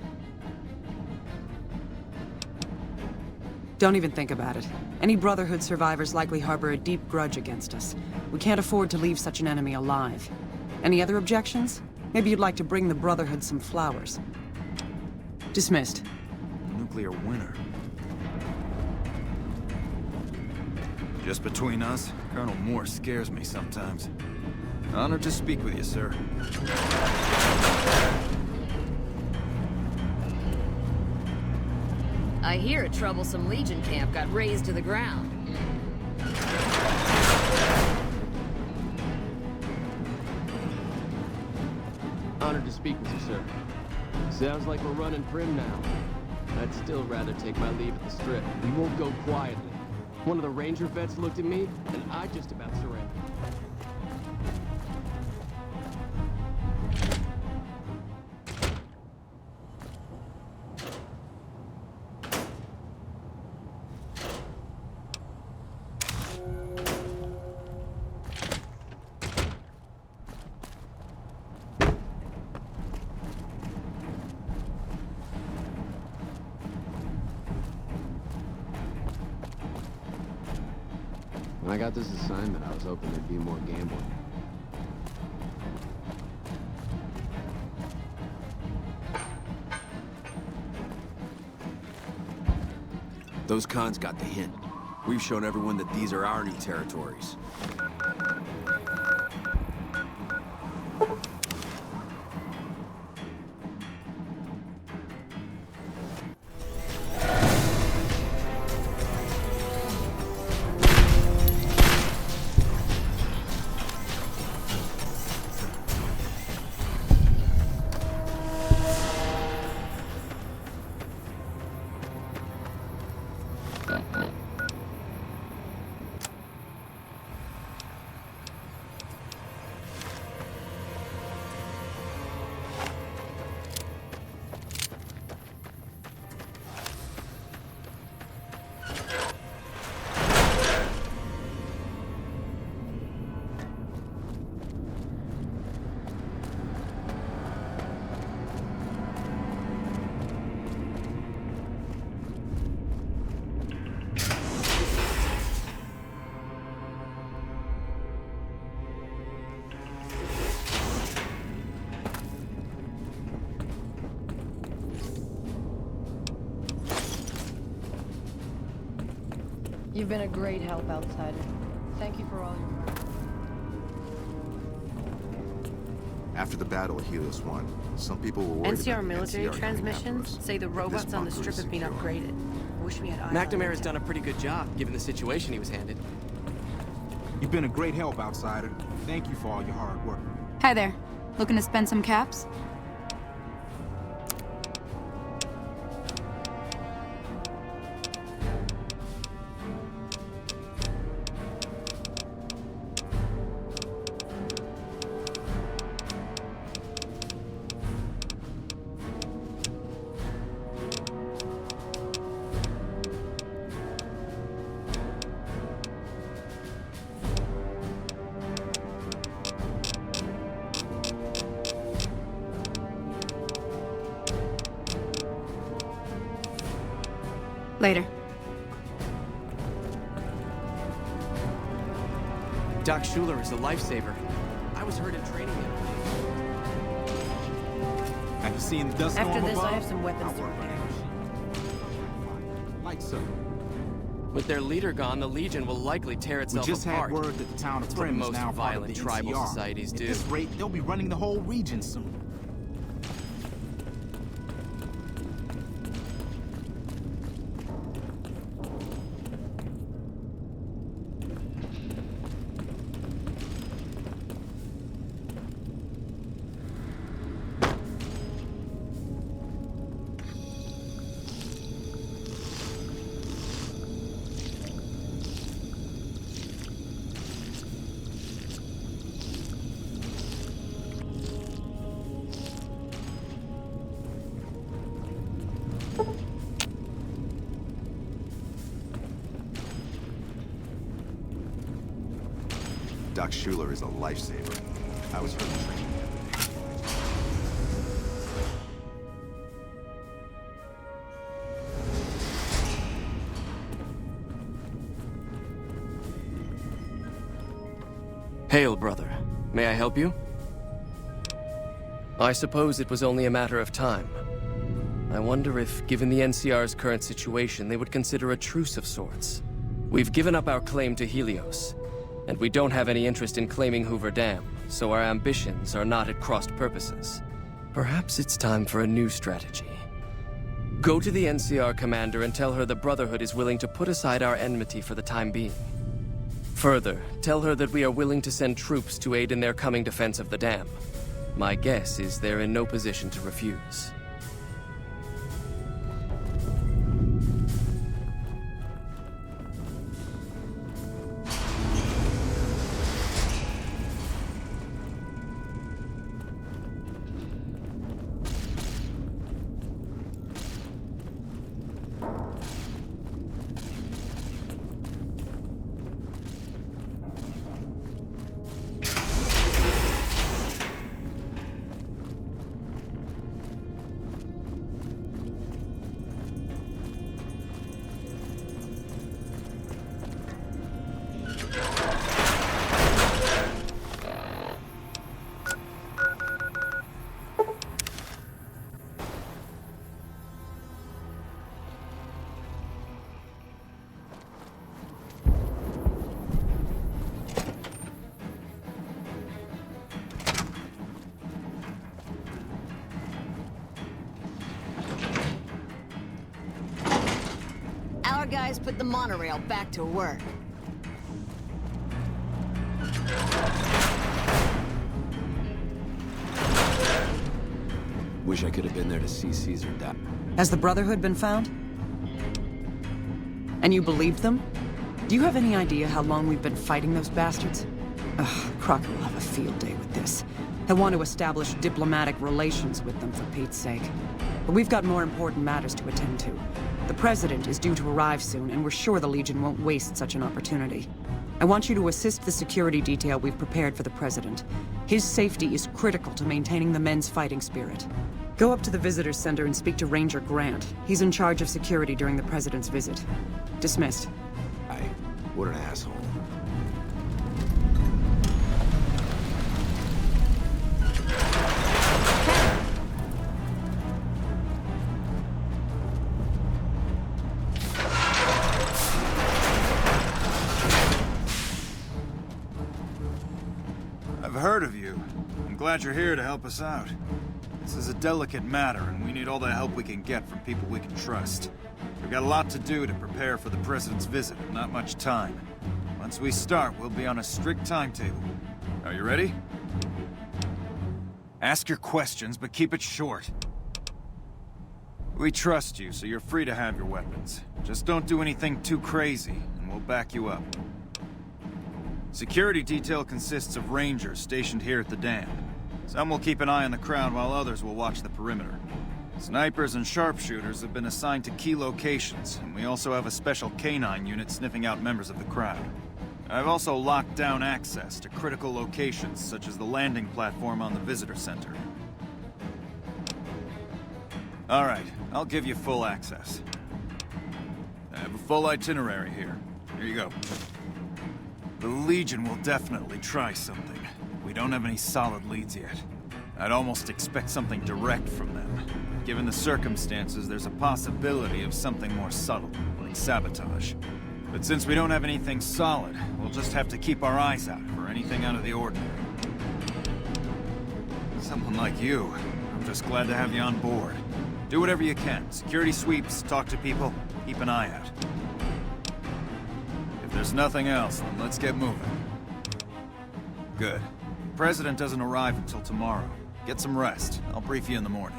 O: Don't even think about it. Any Brotherhood survivors likely harbor a deep grudge against us. We can't afford to leave such an enemy alive. Any other objections? Maybe you'd like to bring the Brotherhood some flowers. Dismissed.
J: Nuclear winter. Just between us, Colonel Moore scares me sometimes. Honored to speak with you, sir.
M: I hear a troublesome Legion camp got razed to the ground.
E: Honored to speak with you, sir. Sounds like we're running prim now. I'd still rather take my leave at the Strip. We won't go quietly. One of the Ranger vets looked at me, and I just about surrendered. When I got this assignment, I was hoping there'd be more gambling.
N: Those cons got the hint. We've shown everyone that these are our new territories.
F: You've been a great help, Outsider. Thank you for all your work.
D: After the battle at Helios 1, some people were worried
F: NCR
D: about
F: military
D: NCR
F: transmissions say the robots on the
D: bunker
F: Strip
D: is
F: have been
D: secure.
F: upgraded. I wish we had eyes on
Q: McNamara's
F: it.
Q: done a pretty good job, given the situation he was handed.
R: You've been a great help, Outsider. Thank you for all your hard work.
G: Hi there. Looking to spend some caps? Later.
Q: Doc Schuler is a lifesaver. I was hurt in training him.
R: Have you seen the dust
F: After
R: storm
F: this,
R: above?
F: I have some weapons to
R: I'll work on
F: repair.
R: it. Like so.
Q: With their leader gone, the Legion will likely tear
R: We
Q: itself
R: just
Q: apart.
R: had word that the town of
Q: That's what
R: Prim is
Q: most
R: now part of
Q: violent
R: the
Q: tribal
R: NCR.
Q: societies
R: At
Q: do.
R: this rate, they'll be running the whole region soon.
D: Doc Schuler is a lifesaver. I was hurt training.
Q: Hail, brother. May I help you? I suppose it was only a matter of time. I wonder if, given the NCR's current situation, they would consider a truce of sorts. We've given up our claim to Helios, and we don't have any interest in claiming Hoover Dam, so our ambitions are not at crossed purposes. Perhaps it's time for a new strategy. Go to the NCR commander and tell her the Brotherhood is willing to put aside our enmity for the time being. Further, tell her that we are willing to send troops to aid in their coming defense of the dam. My guess is they're in no position to refuse.
C: Our guys put the monorail back to work.
N: Wish I could have been there to see Caesar die.
O: Has the Brotherhood been found? And you believed them? Do you have any idea how long we've been fighting those bastards? Ugh, Crocker will have a field day with this. He'll want to establish diplomatic relations with them, for Pete's sake. But we've got more important matters to attend to. The President is due to arrive soon, and we're sure the Legion won't waste such an opportunity. I want you to assist the security detail we've prepared for the President. His safety is critical to maintaining the men's fighting spirit. Go up to the Visitor Center and speak to Ranger Grant. He's in charge of security during the President's visit. Dismissed.
N: What an asshole.
J: I've heard of you. I'm glad you're here to help us out. This is a delicate matter, and we need all the help we can get from people we can trust. We've got a lot to do to prepare for the President's visit, and not much time. Once we start, we'll be on a strict timetable. Are you ready? Ask your questions, but keep it short. We trust you, so you're free to have your weapons. Just don't do anything too crazy, and we'll back you up. Security detail consists of Rangers stationed here at the dam. Some will keep an eye on the crowd while others will watch the perimeter. Snipers and sharpshooters have been assigned to key locations, and we also have a special K9 unit sniffing out members of the crowd. I've also locked down access to critical locations, such as the landing platform on the Visitor Center. Alright, I'll give you full access. I have a full itinerary here. Here you go. The Legion will definitely try something. We don't have any solid leads yet. I'd almost expect something direct from them. Given the circumstances, there's a possibility of something more subtle, like sabotage. But since we don't have anything solid, we'll just have to keep our eyes out for anything out of the ordinary. Someone like you, I'm just glad to have you on board. Do whatever you can. Security sweeps, talk to people, keep an eye out. If there's nothing else, then let's get moving. Good. The President doesn't arrive until tomorrow. Get some rest. I'll brief you in the morning.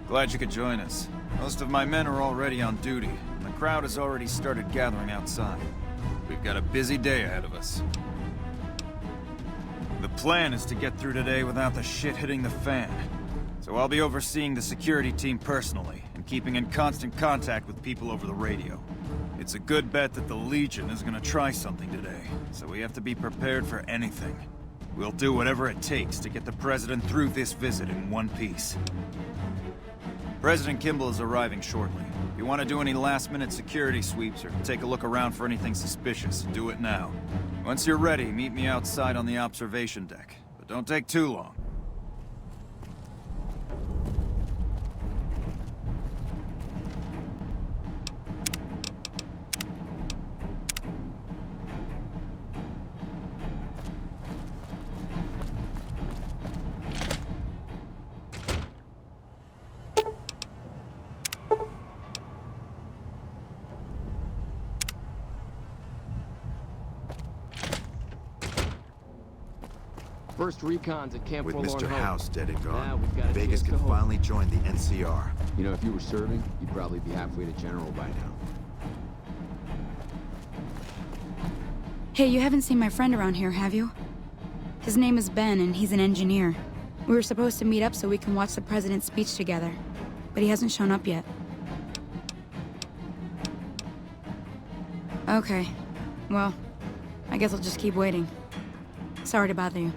J: Glad you could join us. Most of my men are already on duty, and the crowd has already started gathering outside. We've got a busy day ahead of us. The plan is to get through today without the shit hitting the fan. So I'll be overseeing the security team personally, and keeping in constant contact with people over the radio. It's a good bet that the Legion is gonna try something today, so we have to be prepared for anything. We'll do whatever it takes to get the President through this visit in one piece. President Kimball is arriving shortly. If you want to do any last-minute security sweeps or take a look around for anything suspicious, do it now. Once you're ready, meet me outside on the observation deck. But don't take too long.
E: First recon's at Camp
D: With
E: Forlorn
D: Mr.
E: Hope.
D: House dead and
E: Now
D: gone,
E: we've got a
D: Vegas
E: chance
D: can
E: to hope.
D: finally join the NCR.
N: You know, if you were serving, you'd probably be halfway to General by now.
G: Hey, you haven't seen my friend around here, have you? His name is Ben, and he's an engineer. We were supposed to meet up so we can watch the president's speech together, but he hasn't shown up yet. Okay. Well, I guess I'll just keep waiting. Sorry to bother you.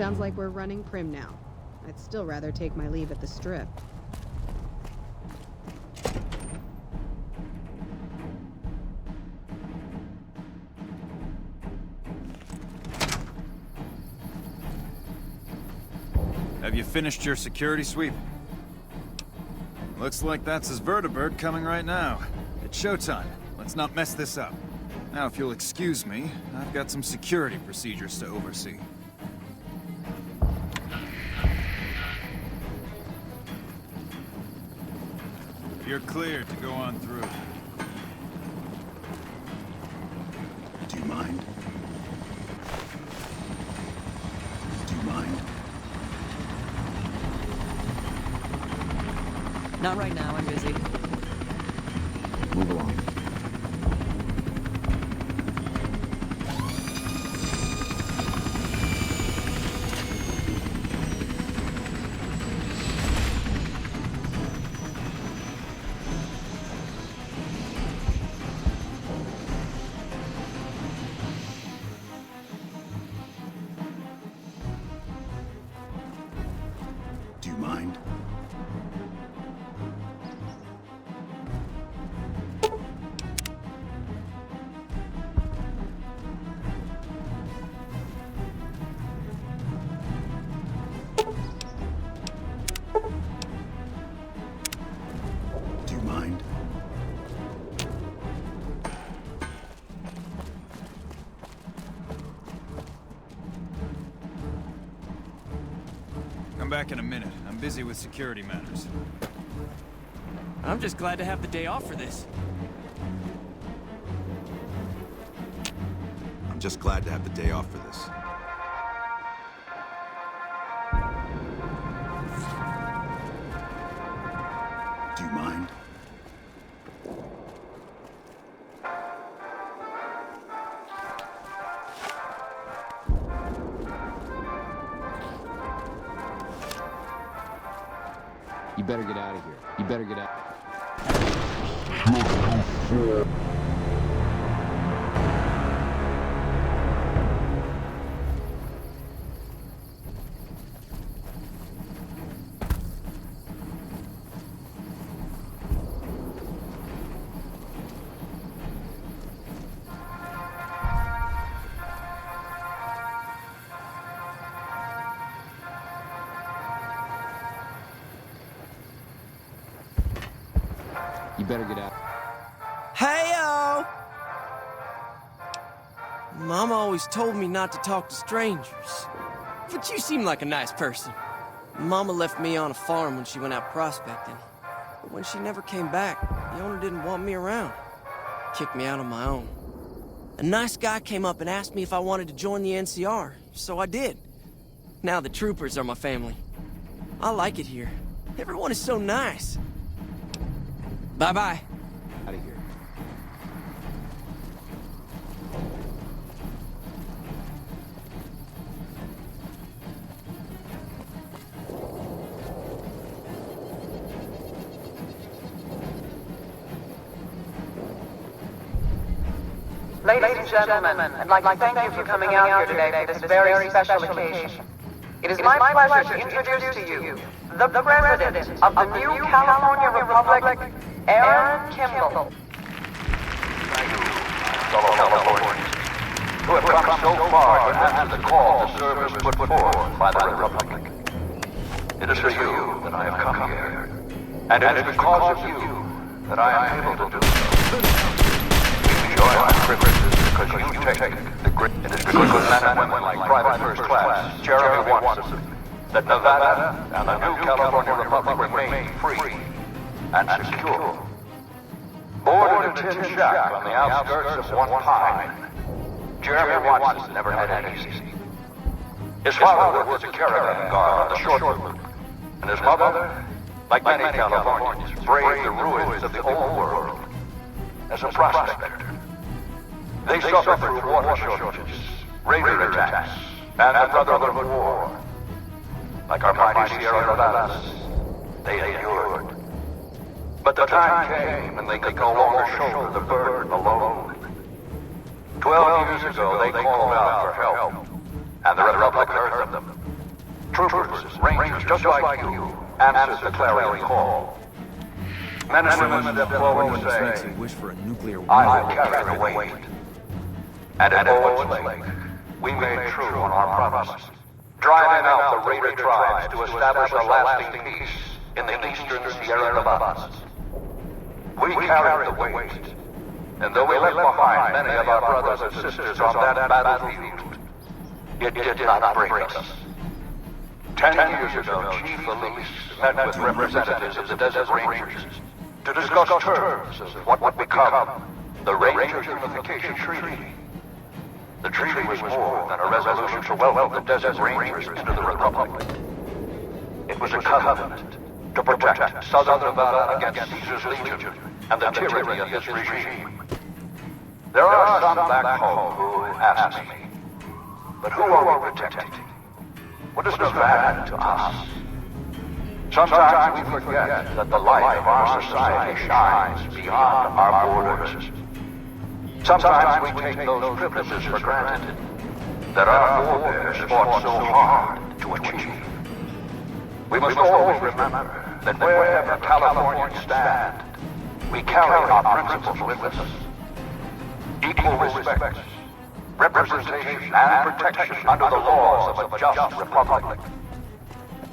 F: Sounds like we're running prim now. I'd still rather take my leave at the Strip.
J: Have you finished your security sweep? Looks like that's his vertibird coming right now. It's showtime. Let's not mess this up. Now, if you'll excuse me, I've got some security procedures to oversee. You're cleared to go on through.
L: Do you mind? Do you mind?
O: Not right now, I'm busy.
N: Move along.
L: Do you mind? Do you mind?
J: Come back in a minute. I'm busy with security matters.
Q: I'm just glad to have the day off for this.
D: I'm just glad to have the day off for this.
L: Do you mind?
E: You better get out of here. You better get out. You better get out.
Q: Hey-o! Mama always told me not to talk to strangers. But you seem like a nice person. Mama left me on a farm when she went out prospecting. But when she never came back, the owner didn't want me around. Kicked me out on my own. A nice guy came up and asked me if I wanted to join the NCR, so I did. Now the troopers are my family. I like it here. Everyone is so nice. Bye-bye.
E: Out of here.
H: Ladies and gentlemen, I'd like to thank you for coming out here today for this very special occasion. It is my pleasure to introduce to you the President of the new California Republic, Aaron Kimball.
X: Fellow Californians, who have come so far to answer the call the service put forth by the Republic. It is for you that I have come here, and it is because of you that I am able to do so. Enjoy my privileges because you take the great. It is because of men and women like Private First Class Jeremy Watson that Nevada and the new California Republic remain free and secure. Born in a tin shack on the outskirts of One Pine, Jeremy Watson never had it easy. His father was a caravan guard on the short route, and his mother, like many Californians, braved the ruins of the old world as a prospector. They suffered through water shortages, raider attacks, and the Brotherhood War. Like our mighty Sierra Nevadas, they endured. But the time came and they could no longer shoulder the burden alone. 12 years ago, they called out for help, and the Republic heard them. Troopers, Rangers, just like you, answered the clarion call. Men and women step forward to say,
J: wish for a nuclear
X: I will carry the weight. And at Owens Lake, we made true on our promise, driving out the raider tribes to establish a lasting peace in the eastern Sierra Nevadas. We carried the weight, and though we left behind many of our brothers and sisters on that battlefield, it did not break us. 10 years ago, Chief Elise met with representatives of the Desert Rangers to discuss terms of what would become the Ranger Unification Treaty. The treaty was more than a resolution to welcome the Desert Rangers into the Republic. It was a covenant to protect Southern Nevada against Caesar's Legion and the tyranny of this regime. There are some back home who ask me, but who are we protecting? What is Nevada to us? Sometimes we forget that the light of our society shines beyond our borders. Sometimes we take those privileges for granted that our forebears fought so hard to achieve. We must always remember that wherever Californians stand, we carry our principles with us. Equal respect, representation, and protection under the laws of a just republic.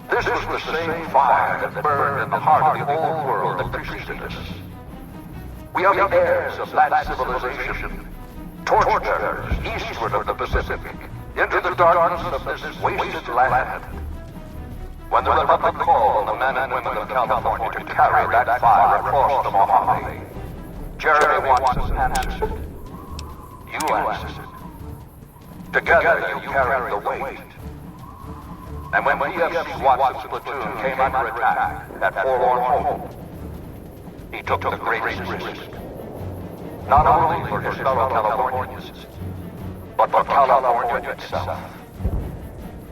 X: This was the same fire that burned in the heart of the old world that preceded us. We are the heirs of that civilization, torchbearers eastward of the Pacific, into the darkness of this wasted land. When the Republic called on the men and women of California to carry that fire across the Mojave, Jeremy Watson answered. You answered. Together you carried the weight. And when PFC Watson's platoon came under attack at Forlorn Hope, he took the greatest risk. Not only for his fellow Californians, but for California itself.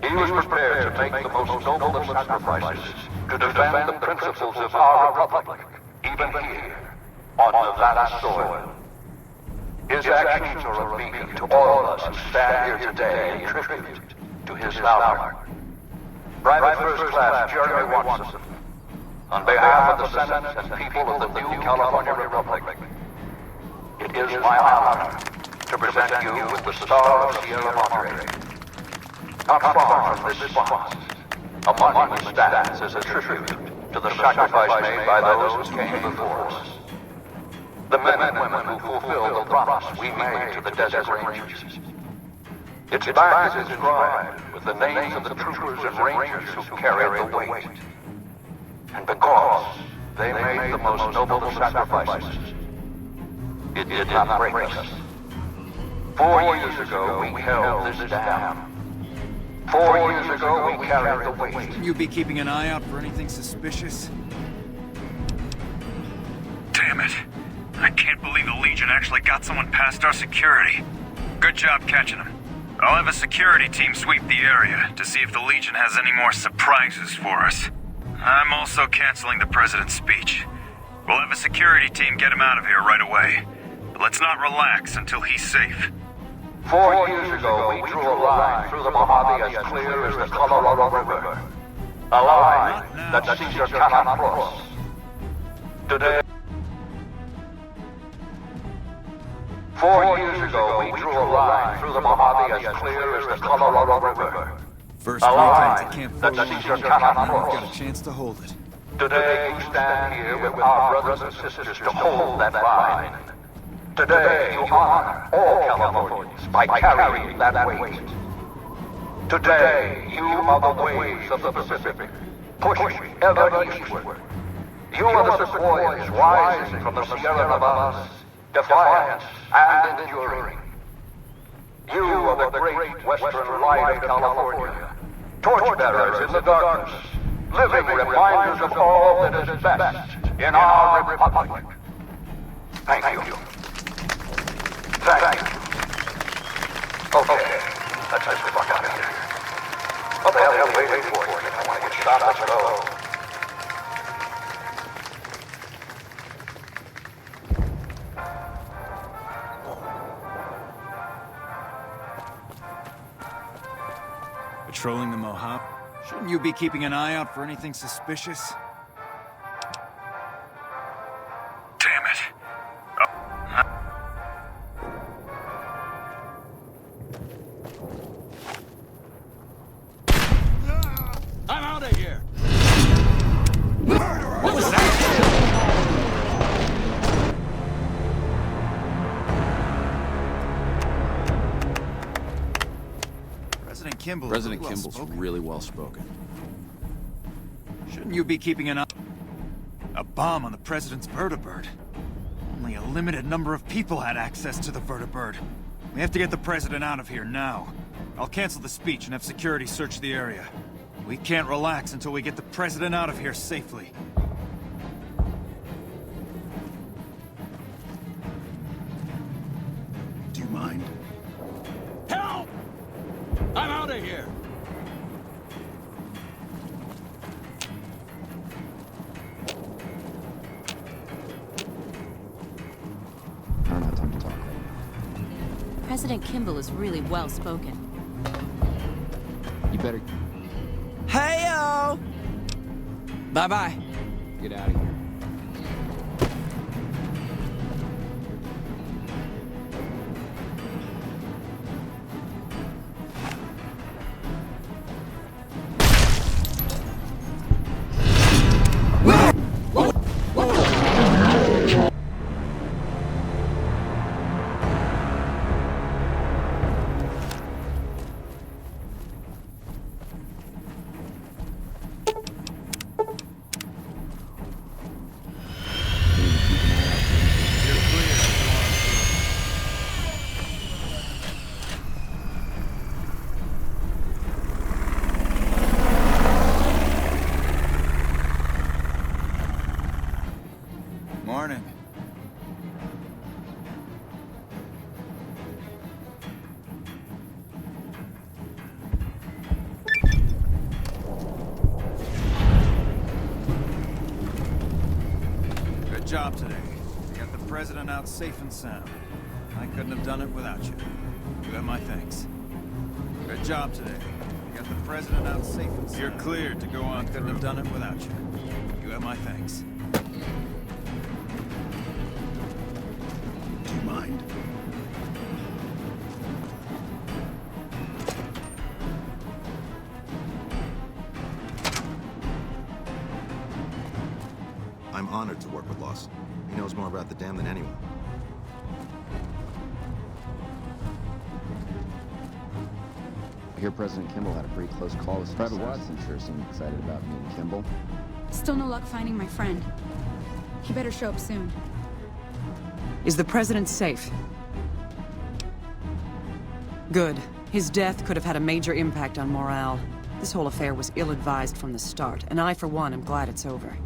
X: He was prepared to make the most noble of sacrifices to defend the principles of our republic, even here, on Nevada soil. His actions are a beacon to all of us who stand here today in tribute to his valor. Private First Class Jeremy Watson, on behalf of the Senate and people of the new California Republic, it is my honor to present you with the Star of Sierra Madre. Not far from this spot, a monument stands as a tribute to the sacrifice made by those who came before us. The men and women who fulfilled the promise we made to the Desert Rangers. Its back is inscribed with the names of the troopers and rangers who carried the weight. And because they made the most noble of sacrifices, it did not break us. 4 years ago, we held this dam. 4 years ago, we carried the weight.
J: You be keeping an eye out for anything suspicious?
I: Damn it. I can't believe the Legion actually got someone past our security. Good job catching them. I'll have a security team sweep the area to see if the Legion has any more surprises for us. I'm also canceling the President's speech. We'll have a security team get him out of here right away. But let's not relax until he's safe.
X: 4 years ago, we drew a line through the Mojave as clear as the Colorado River. A line that Caesar cannot cross. Today... 4 years ago, we drew a line through the Mojave as clear as the Colorado River.
J: First
X: a
J: line
X: line
J: Camp
X: that Caesar cannot cross.
J: Got a chance to hold it.
X: Today, you stand here with our brothers and sisters to hold that line. Today, you honor all Californians by carrying that weight. Today, you are the waves of the Pacific, pushing ever eastward. You are the sequoias rising from the Sierra Nevadas, defiant and enduring. You are the great western light of California, torchbearers in the darkness, living reminders of all that is best in our republic. Thank you. Thank you. Okay, let's just fuck out of here. What the hell are you waiting for? I want to get shot, let's go.
J: Patrolling the Mojave? Shouldn't you be keeping an eye out for anything suspicious?
I: Damn it.
J: I'm out of here!
I: What was that?
J: President Kimball.
N: President Kimball's really well spoken.
J: Shouldn't you be keeping an eye? A bomb on the president's vertibird. Only a limited number of people had access to the vertibird. We have to get the president out of here now. I'll cancel the speech and have security search the area. We can't relax until we get the president out of here safely.
L: Do you mind?
J: Help! I'm out of here!
N: I don't have time to talk.
A: President Kimball is really well spoken.
E: You better
O: Hey-o! Bye-bye.
E: get out of here.
J: Morning. Good job today. You got the president out safe and sound. I couldn't have done it without you. You have my thanks. Good job today. You got the president out safe and sound. You're cleared to go on. I couldn't have done it without you. You have my thanks.
L: Do you mind?
D: I'm honored to work with Lawson. He knows more about the dam than anyone.
N: I hear President Kimball had a pretty close call with Private Watson. Sure seemed excited about meeting Kimball.
G: Still no luck finding my friend. He better show up soon.
O: Is the president safe? Good. His death could have had a major impact on morale. This whole affair was ill-advised from the start, and I, for one, am glad it's over.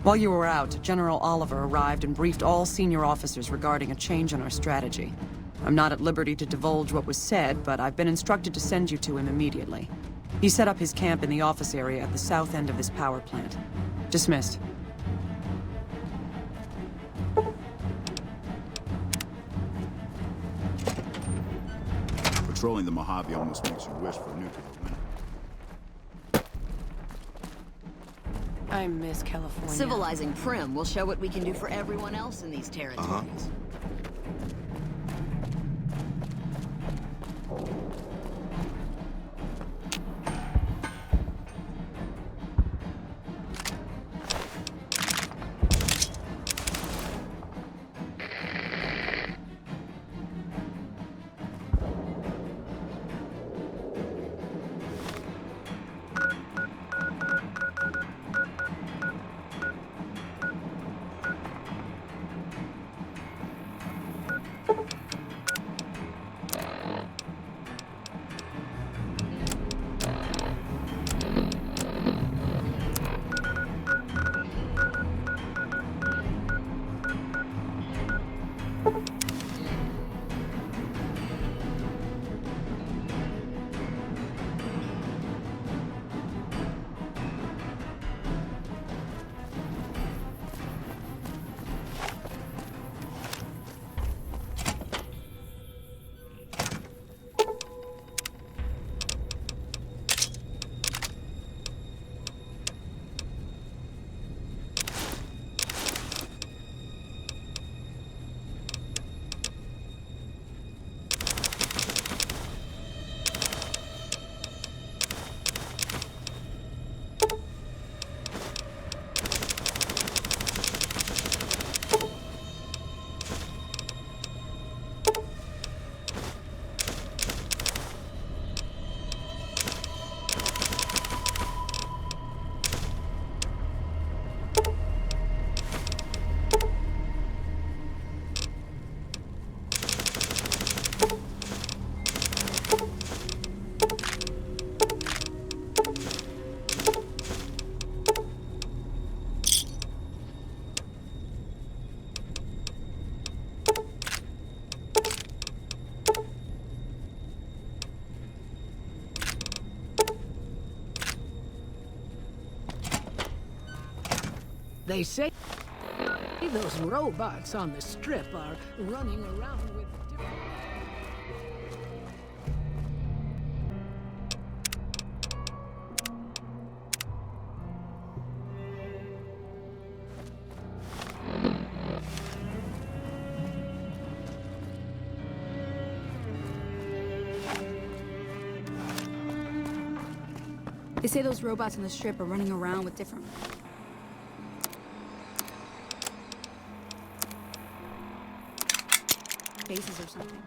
O: While you were out, General Oliver arrived and briefed all senior officers regarding a change in our strategy. I'm not at liberty to divulge what was said, but I've been instructed to send you to him immediately. He set up his camp in the office area at the south end of this power plant. Dismissed.
L: Patrolling the Mojave almost makes you wish for a nuclear winter.
F: I miss California.
C: Civilizing Prim will show what we can do for everyone else in these territories.
K: They say those robots on the strip are running around with different...
G: They say those robots on the strip are running around with different... faces or something.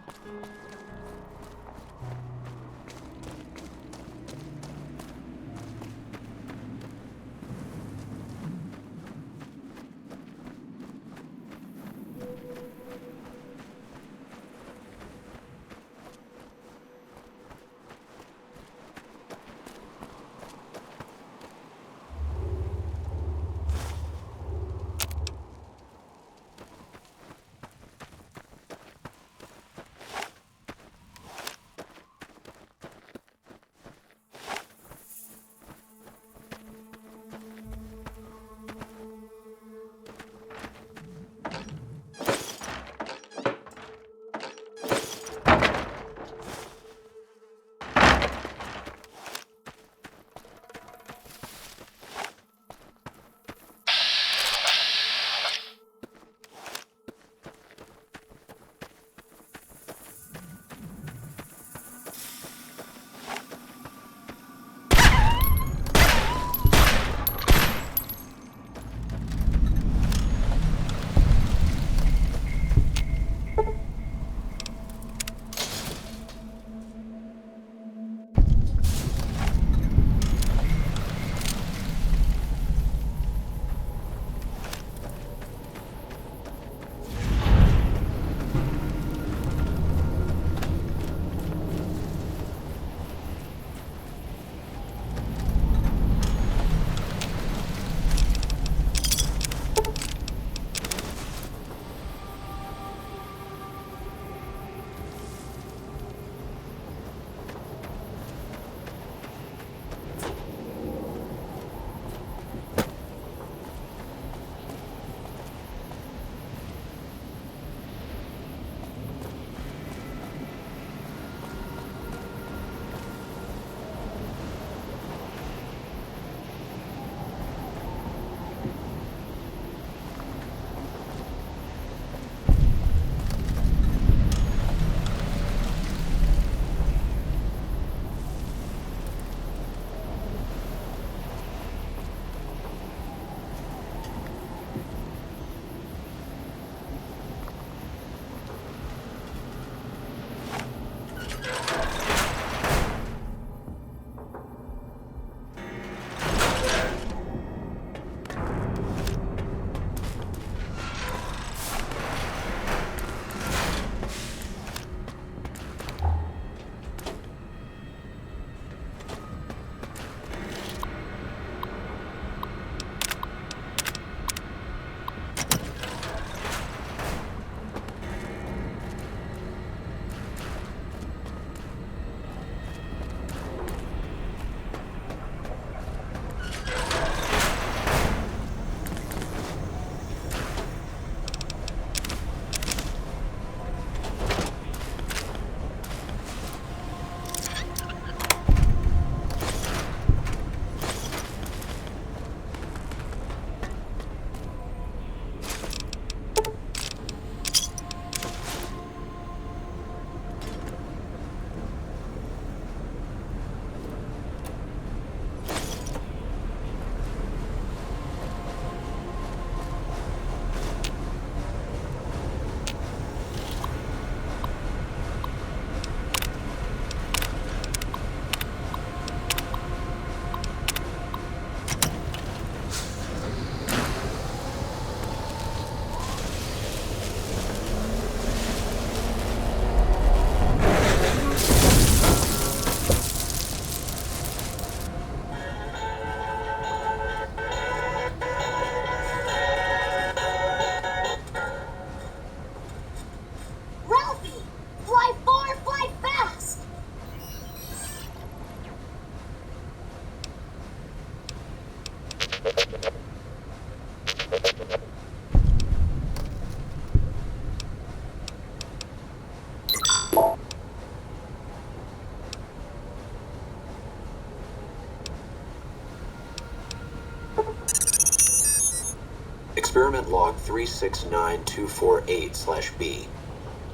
P: Experiment log 369248/B.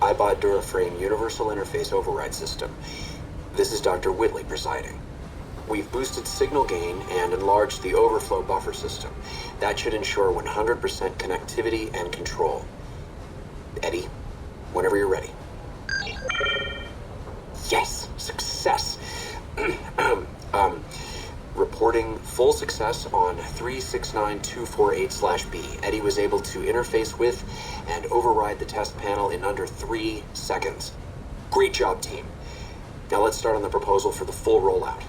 P: iBot Duraframe Universal Interface Override System. This is Dr. Whitley presiding. We've boosted signal gain and enlarged the overflow buffer system. That should ensure 100% connectivity and control. Eddie, whenever you're ready. Yes! Success! Reporting full success on 369248/B. Eddie was able to interface with and override the test panel in under 3 seconds. Great job, team. Now let's start on the proposal for the full rollout.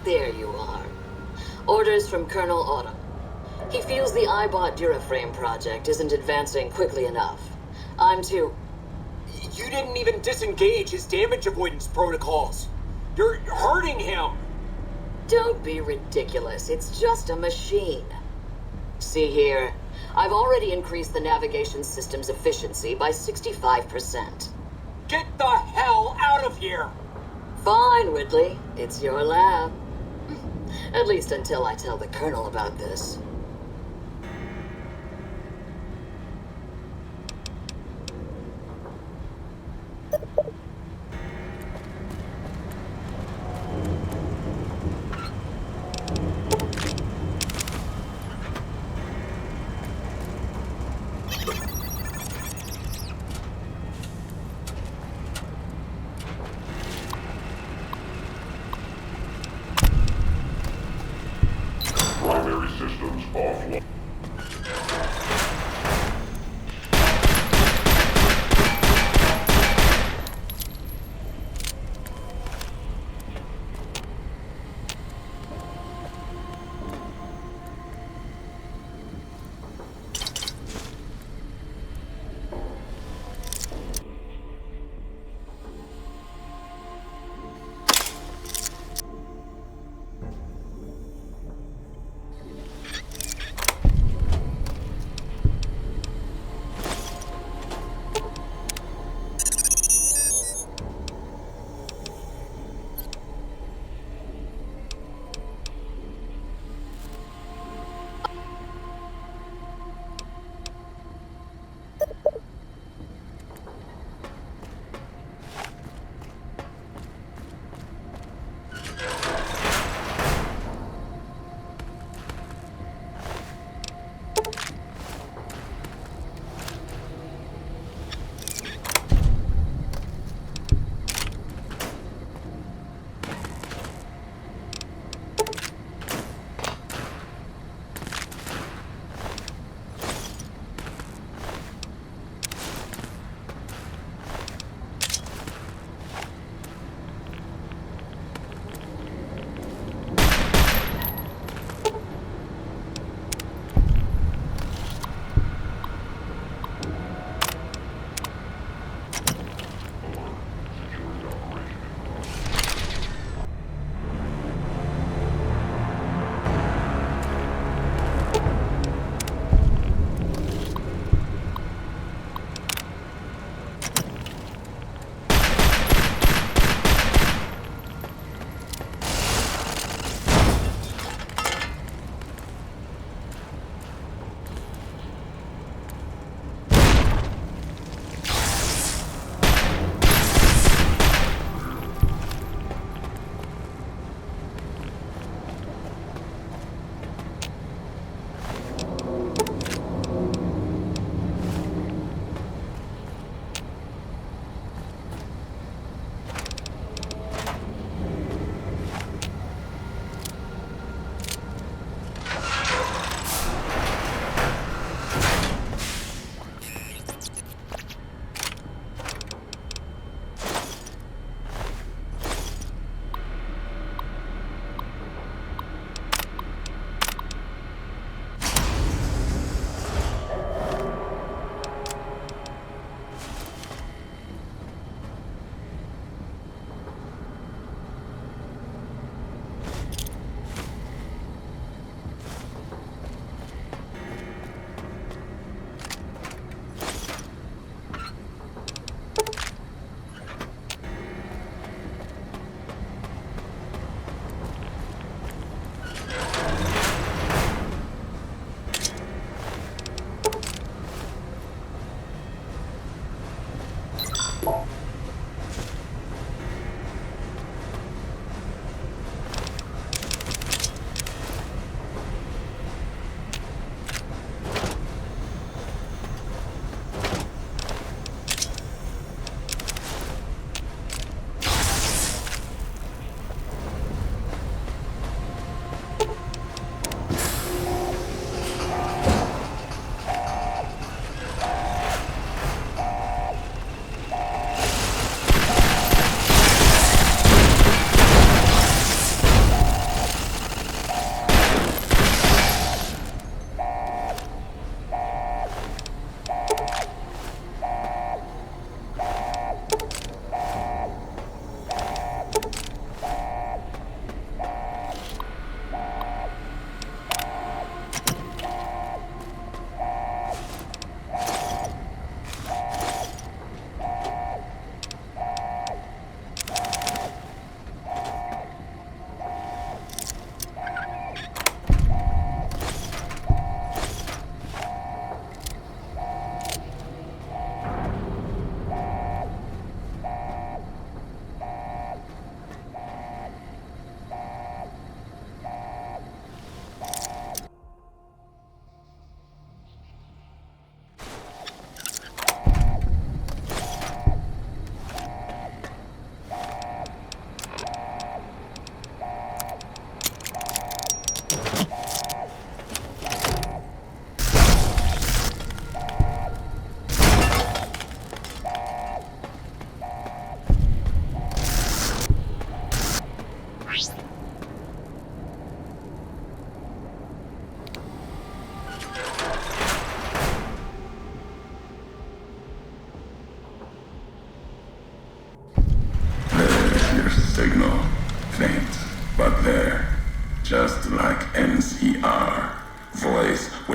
T: There you are. Orders from Colonel Autumn. He feels the iBot Duraframe project isn't advancing quickly enough. I'm too...
U: You didn't even disengage his damage avoidance protocols. You're hurting him.
T: Don't be ridiculous. It's just a machine. See here. I've already increased the navigation system's efficiency by 65%.
U: Get the hell out of here!
T: Fine, Whitley. It's your lab. At least until I tell the Colonel about this.
B: Primary systems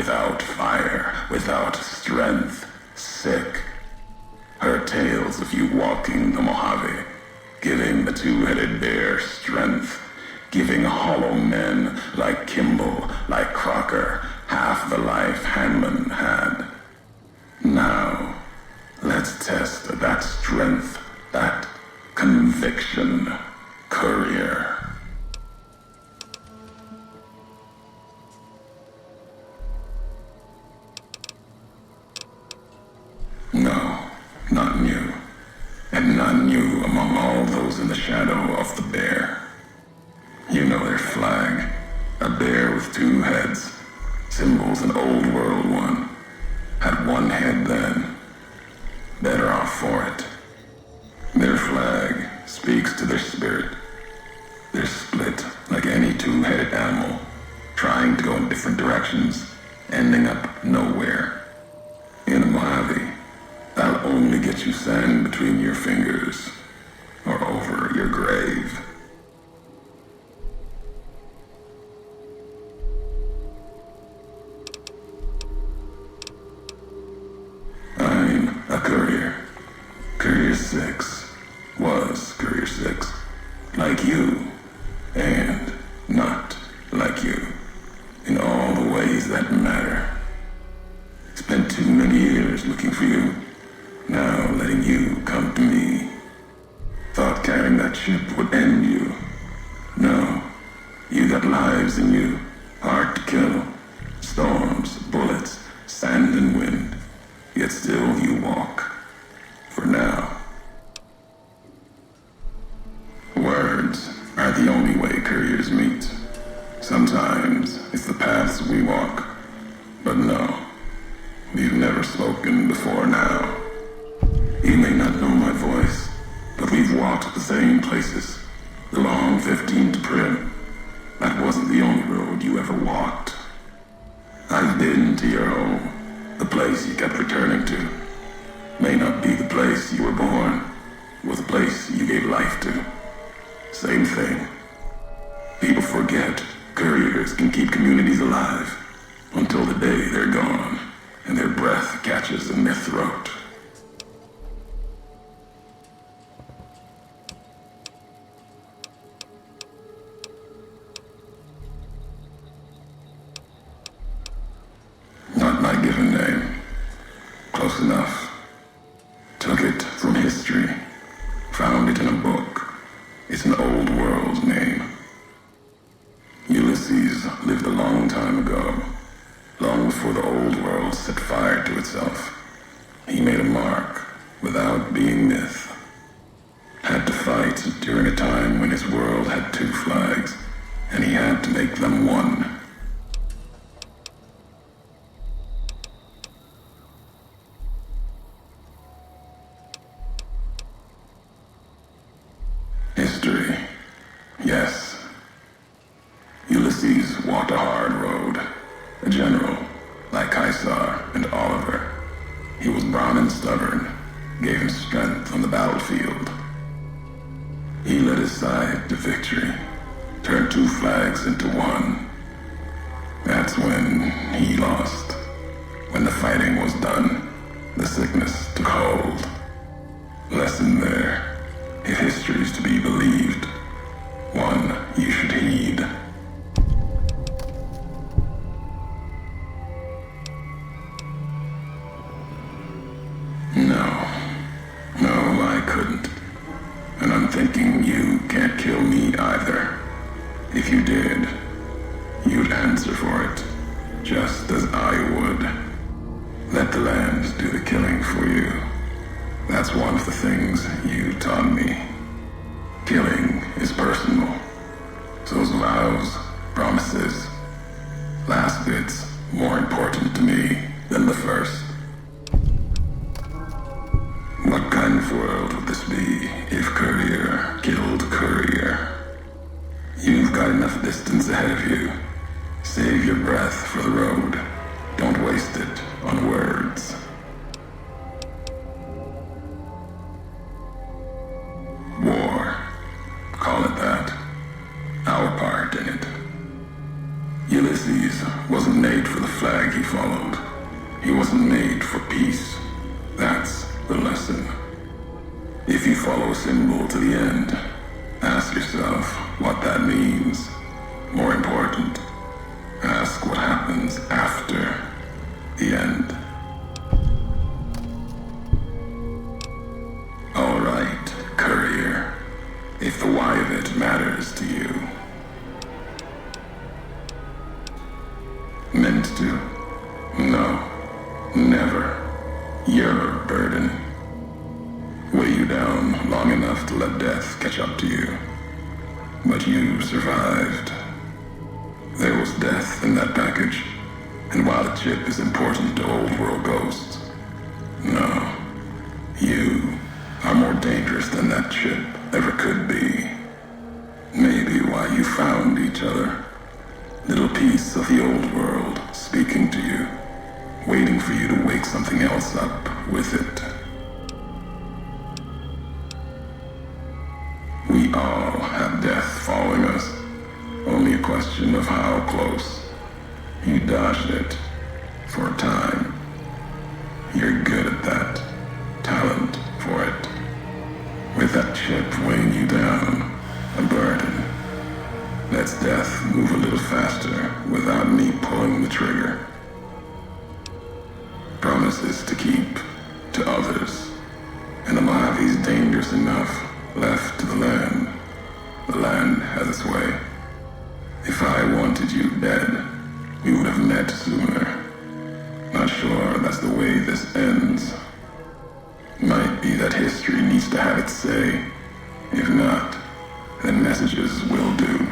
B: without fire, without strength, sick. Heard tales of you walking the Mojave, giving the two-headed bear strength, giving hollow men like Kimball, like Crocker, half the life Hanman had. Now, let's test that strength, that conviction, Courier. No, not new. And none new among all those in the shadow of the bear. You know their flag. A bear with two heads. Symbol's an old world one. Had one head then. Better off for it. Their flag speaks to their spirit. They're split like any two-headed animal, trying to go in different directions, ending up nowhere. In a Mojave, that'll only get you sand between your fingers, or over your grave. I'm a courier. Courier 6 was Courier 6. Like you, and not like you. In all the ways that matter. Spent too many years looking for you. Now letting you come to me. Thought carrying that ship would end you. No. You got lives in you. Hard to kill. Storms, bullets, sand and wind. Yet still you walk. For now. Words are the only way couriers meet. Sometimes it's the paths we walk. But no. We've never spoken before now. You may not know my voice, but we've walked the same places. The long 15 to Prim. That wasn't the only road you ever walked. I've been to your home, the place you kept returning to. May not be the place you were born, or the place you gave life to. Same thing. People forget couriers can keep communities alive until the day they're gone and their breath catches in their throat. Not my given name. Close enough. Took it from history. Found it in a book. It's an old world name. Ulysses lived a long time ago. Long before the old world set fire to itself. He made a mark without being myth. Had to fight during a time when his world had two flags, and he had to make them one. History. Yes. Ulysses walked a hard road. A general, like Caesar and Oliver. He was brown and stubborn, gave him strength on the battlefield. He led his side to victory, turned two flags into one. That's when he lost. When the fighting was done, the sickness took hold. Lesson there, if history's to be believed, one you should heed. No, I couldn't. And I'm thinking you can't kill me either. If you did, you'd answer for it, just as I would. Let the land do the killing for you. That's one of the things you taught me. Killing is personal. So's vows, promises. Last bit's more important to me than the first. What kind of world would this be if Courier killed Courier? You've got enough distance ahead of you. Save your breath for the road. Don't waste it on words. War. Call it that. Our part in it. Ulysses wasn't made for the flag he fought followed. He wasn't made for peace. That's the lesson. If you follow a symbol to the end, ask yourself what that means. More important, ask what happens after the end. All right, Courier. If the why of it matters to you. Meant to? No. Never. You're a burden. Weigh you down long enough to let death catch up to you. But you survived. There was death in that package. And while the chip is important to old world ghosts, no. You are more dangerous than that chip ever could be. Maybe why you found each other. Little piece of the old world speaking to you, waiting for you to wake something else up with it. We all have death following us. Only a question of how close. You dodged it for a time. You're good at that. Talent for it. With that chip weighing you down, a burden. Lets death move a little faster without me pulling the trigger. Promises to keep to others. And the Mojave's dangerous enough left to the land. The land has its way. If I wanted you dead, we would have met sooner. Not sure that's the way this ends. Might be that history needs to have its say. If not, then messages will do.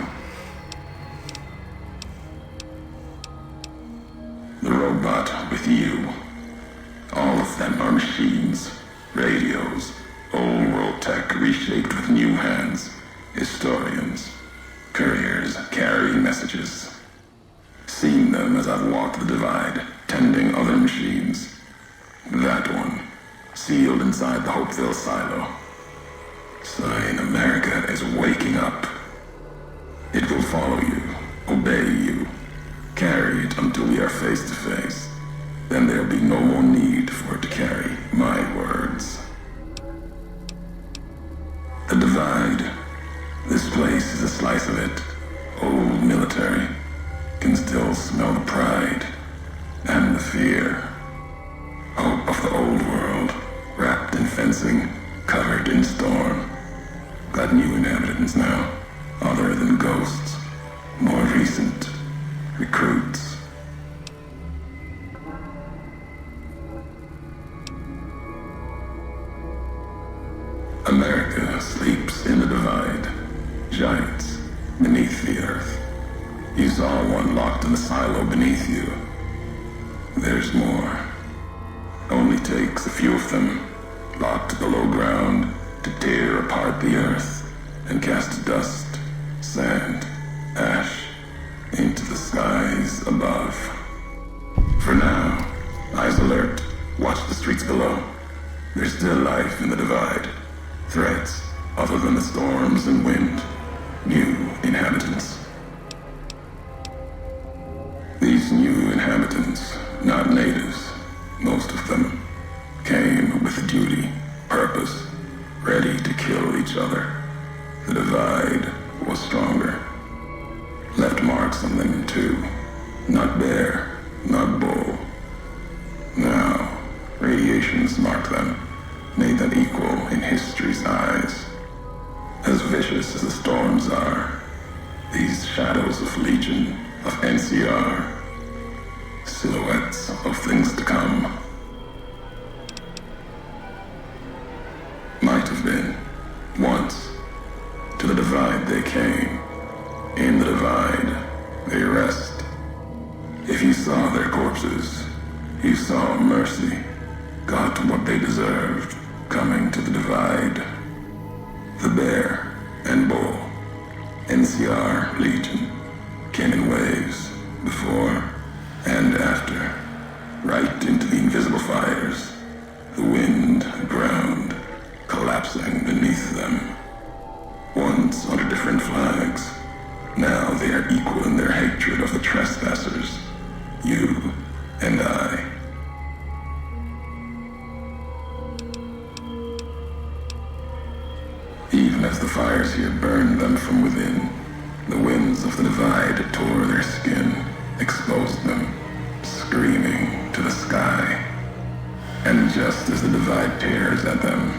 B: The robot with you. All of them are machines, radios, old world tech reshaped with new hands, historians, couriers carrying messages. Seen them as I've walked the divide, tending other machines. That one, sealed inside the Hopeville silo. Sign America is waking up. It will follow you, obey you, carry it until we are face to face. Then there'll be no more need for it to carry my words. The divide. This place is a slice of it. Old military. Can still smell the pride and the fear. Hope of the old world, wrapped in fencing, covered in storm. Got new inhabitants now, other than ghosts, more recent recruits. America sleeps in the divide. Giants beneath the earth. You saw one locked in the silo beneath you. There's more. Only takes a few of them, locked below ground, to tear apart the earth and cast dust, sand, ash into the skies above. For now, eyes alert, watch the streets below. There's still life in the divide. Threats other than the storms and wind. New inhabitants. These new inhabitants, not natives, most of them, came with a duty, purpose, ready to kill each other. The divide was stronger. Left marks on them too. Not bear, not bull. Now, radiations marked them, made them equal in history's eyes. As vicious as the storms are, these shadows of Legion, of NCR, silhouettes of things to come. Might have been, once. To the divide they came. In the divide, they rest. If you saw their corpses, you saw mercy. Got what they deserved, coming to the divide. The bear and bull, NCR Legion, came in waves, before and after, right into the invisible fires, the wind, ground, collapsing beneath them. Once under different flags, now they are equal in their hatred of the trespassers, you and As the fires here burned them from within, the winds of the divide tore their skin, exposed them, screaming to the sky. And just as the divide tears at them,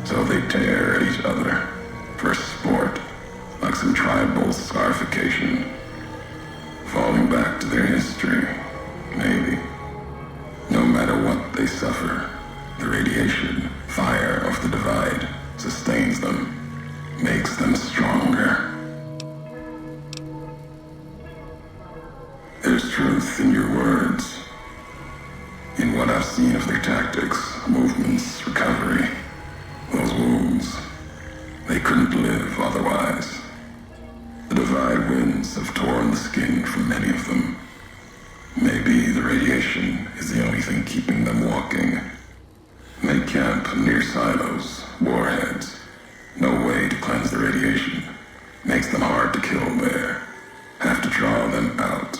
B: so they tear at each other, for sport, like some tribal scarification. Falling back to their history, maybe. No matter what they suffer, the radiation, fire of the divide sustains them, makes them stronger. There's truth in your words, in what I've seen of their tactics, movements, recovery, those wounds. They couldn't live otherwise. The divide winds have torn the skin from many of them. Maybe the radiation is the only thing keeping them walking. They camp near silos, warheads. No way to cleanse the radiation. Makes them hard to kill there. Have to draw them out.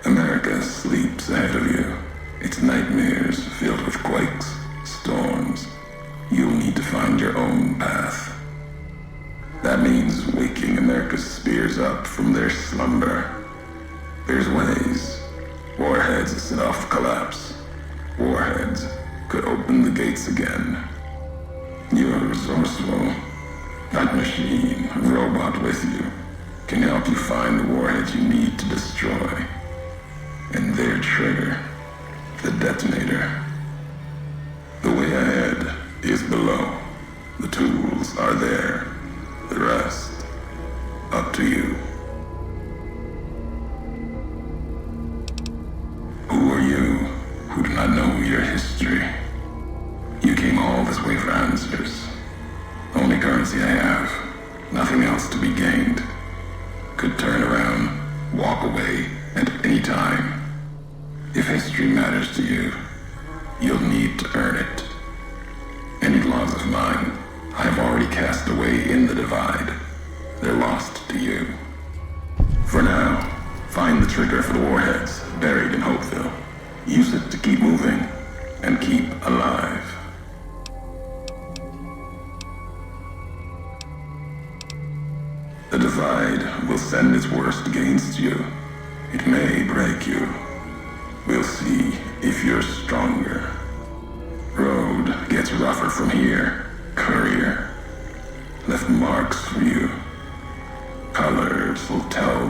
B: America sleeps ahead of you. Its nightmares filled with quakes, storms. You'll need to find your own path. That means waking America's spears up from their slumber. There's ways. Warheads set off collapse. Warheads could open the gates again. You're resourceful. That machine, a robot with you, can help you find the warheads you need to destroy. And their trigger, the detonator. The way ahead is below. The tools are there. The rest, up to you. Who are you who do not know your history? You came all this way for answers. Only currency I have. Nothing else to be gained. Could turn around, walk away at any time. If history matters to you, you'll need to earn it. Any laws of mine I have already cast away in the divide. They're lost to you. For now, find the trigger for the warheads buried in Hopeville. Use it to keep moving and keep alive. The divide will send its worst against you. It may break you. We'll see if you're stronger. Road gets rougher from here. Courier left marks for you. Colors will tell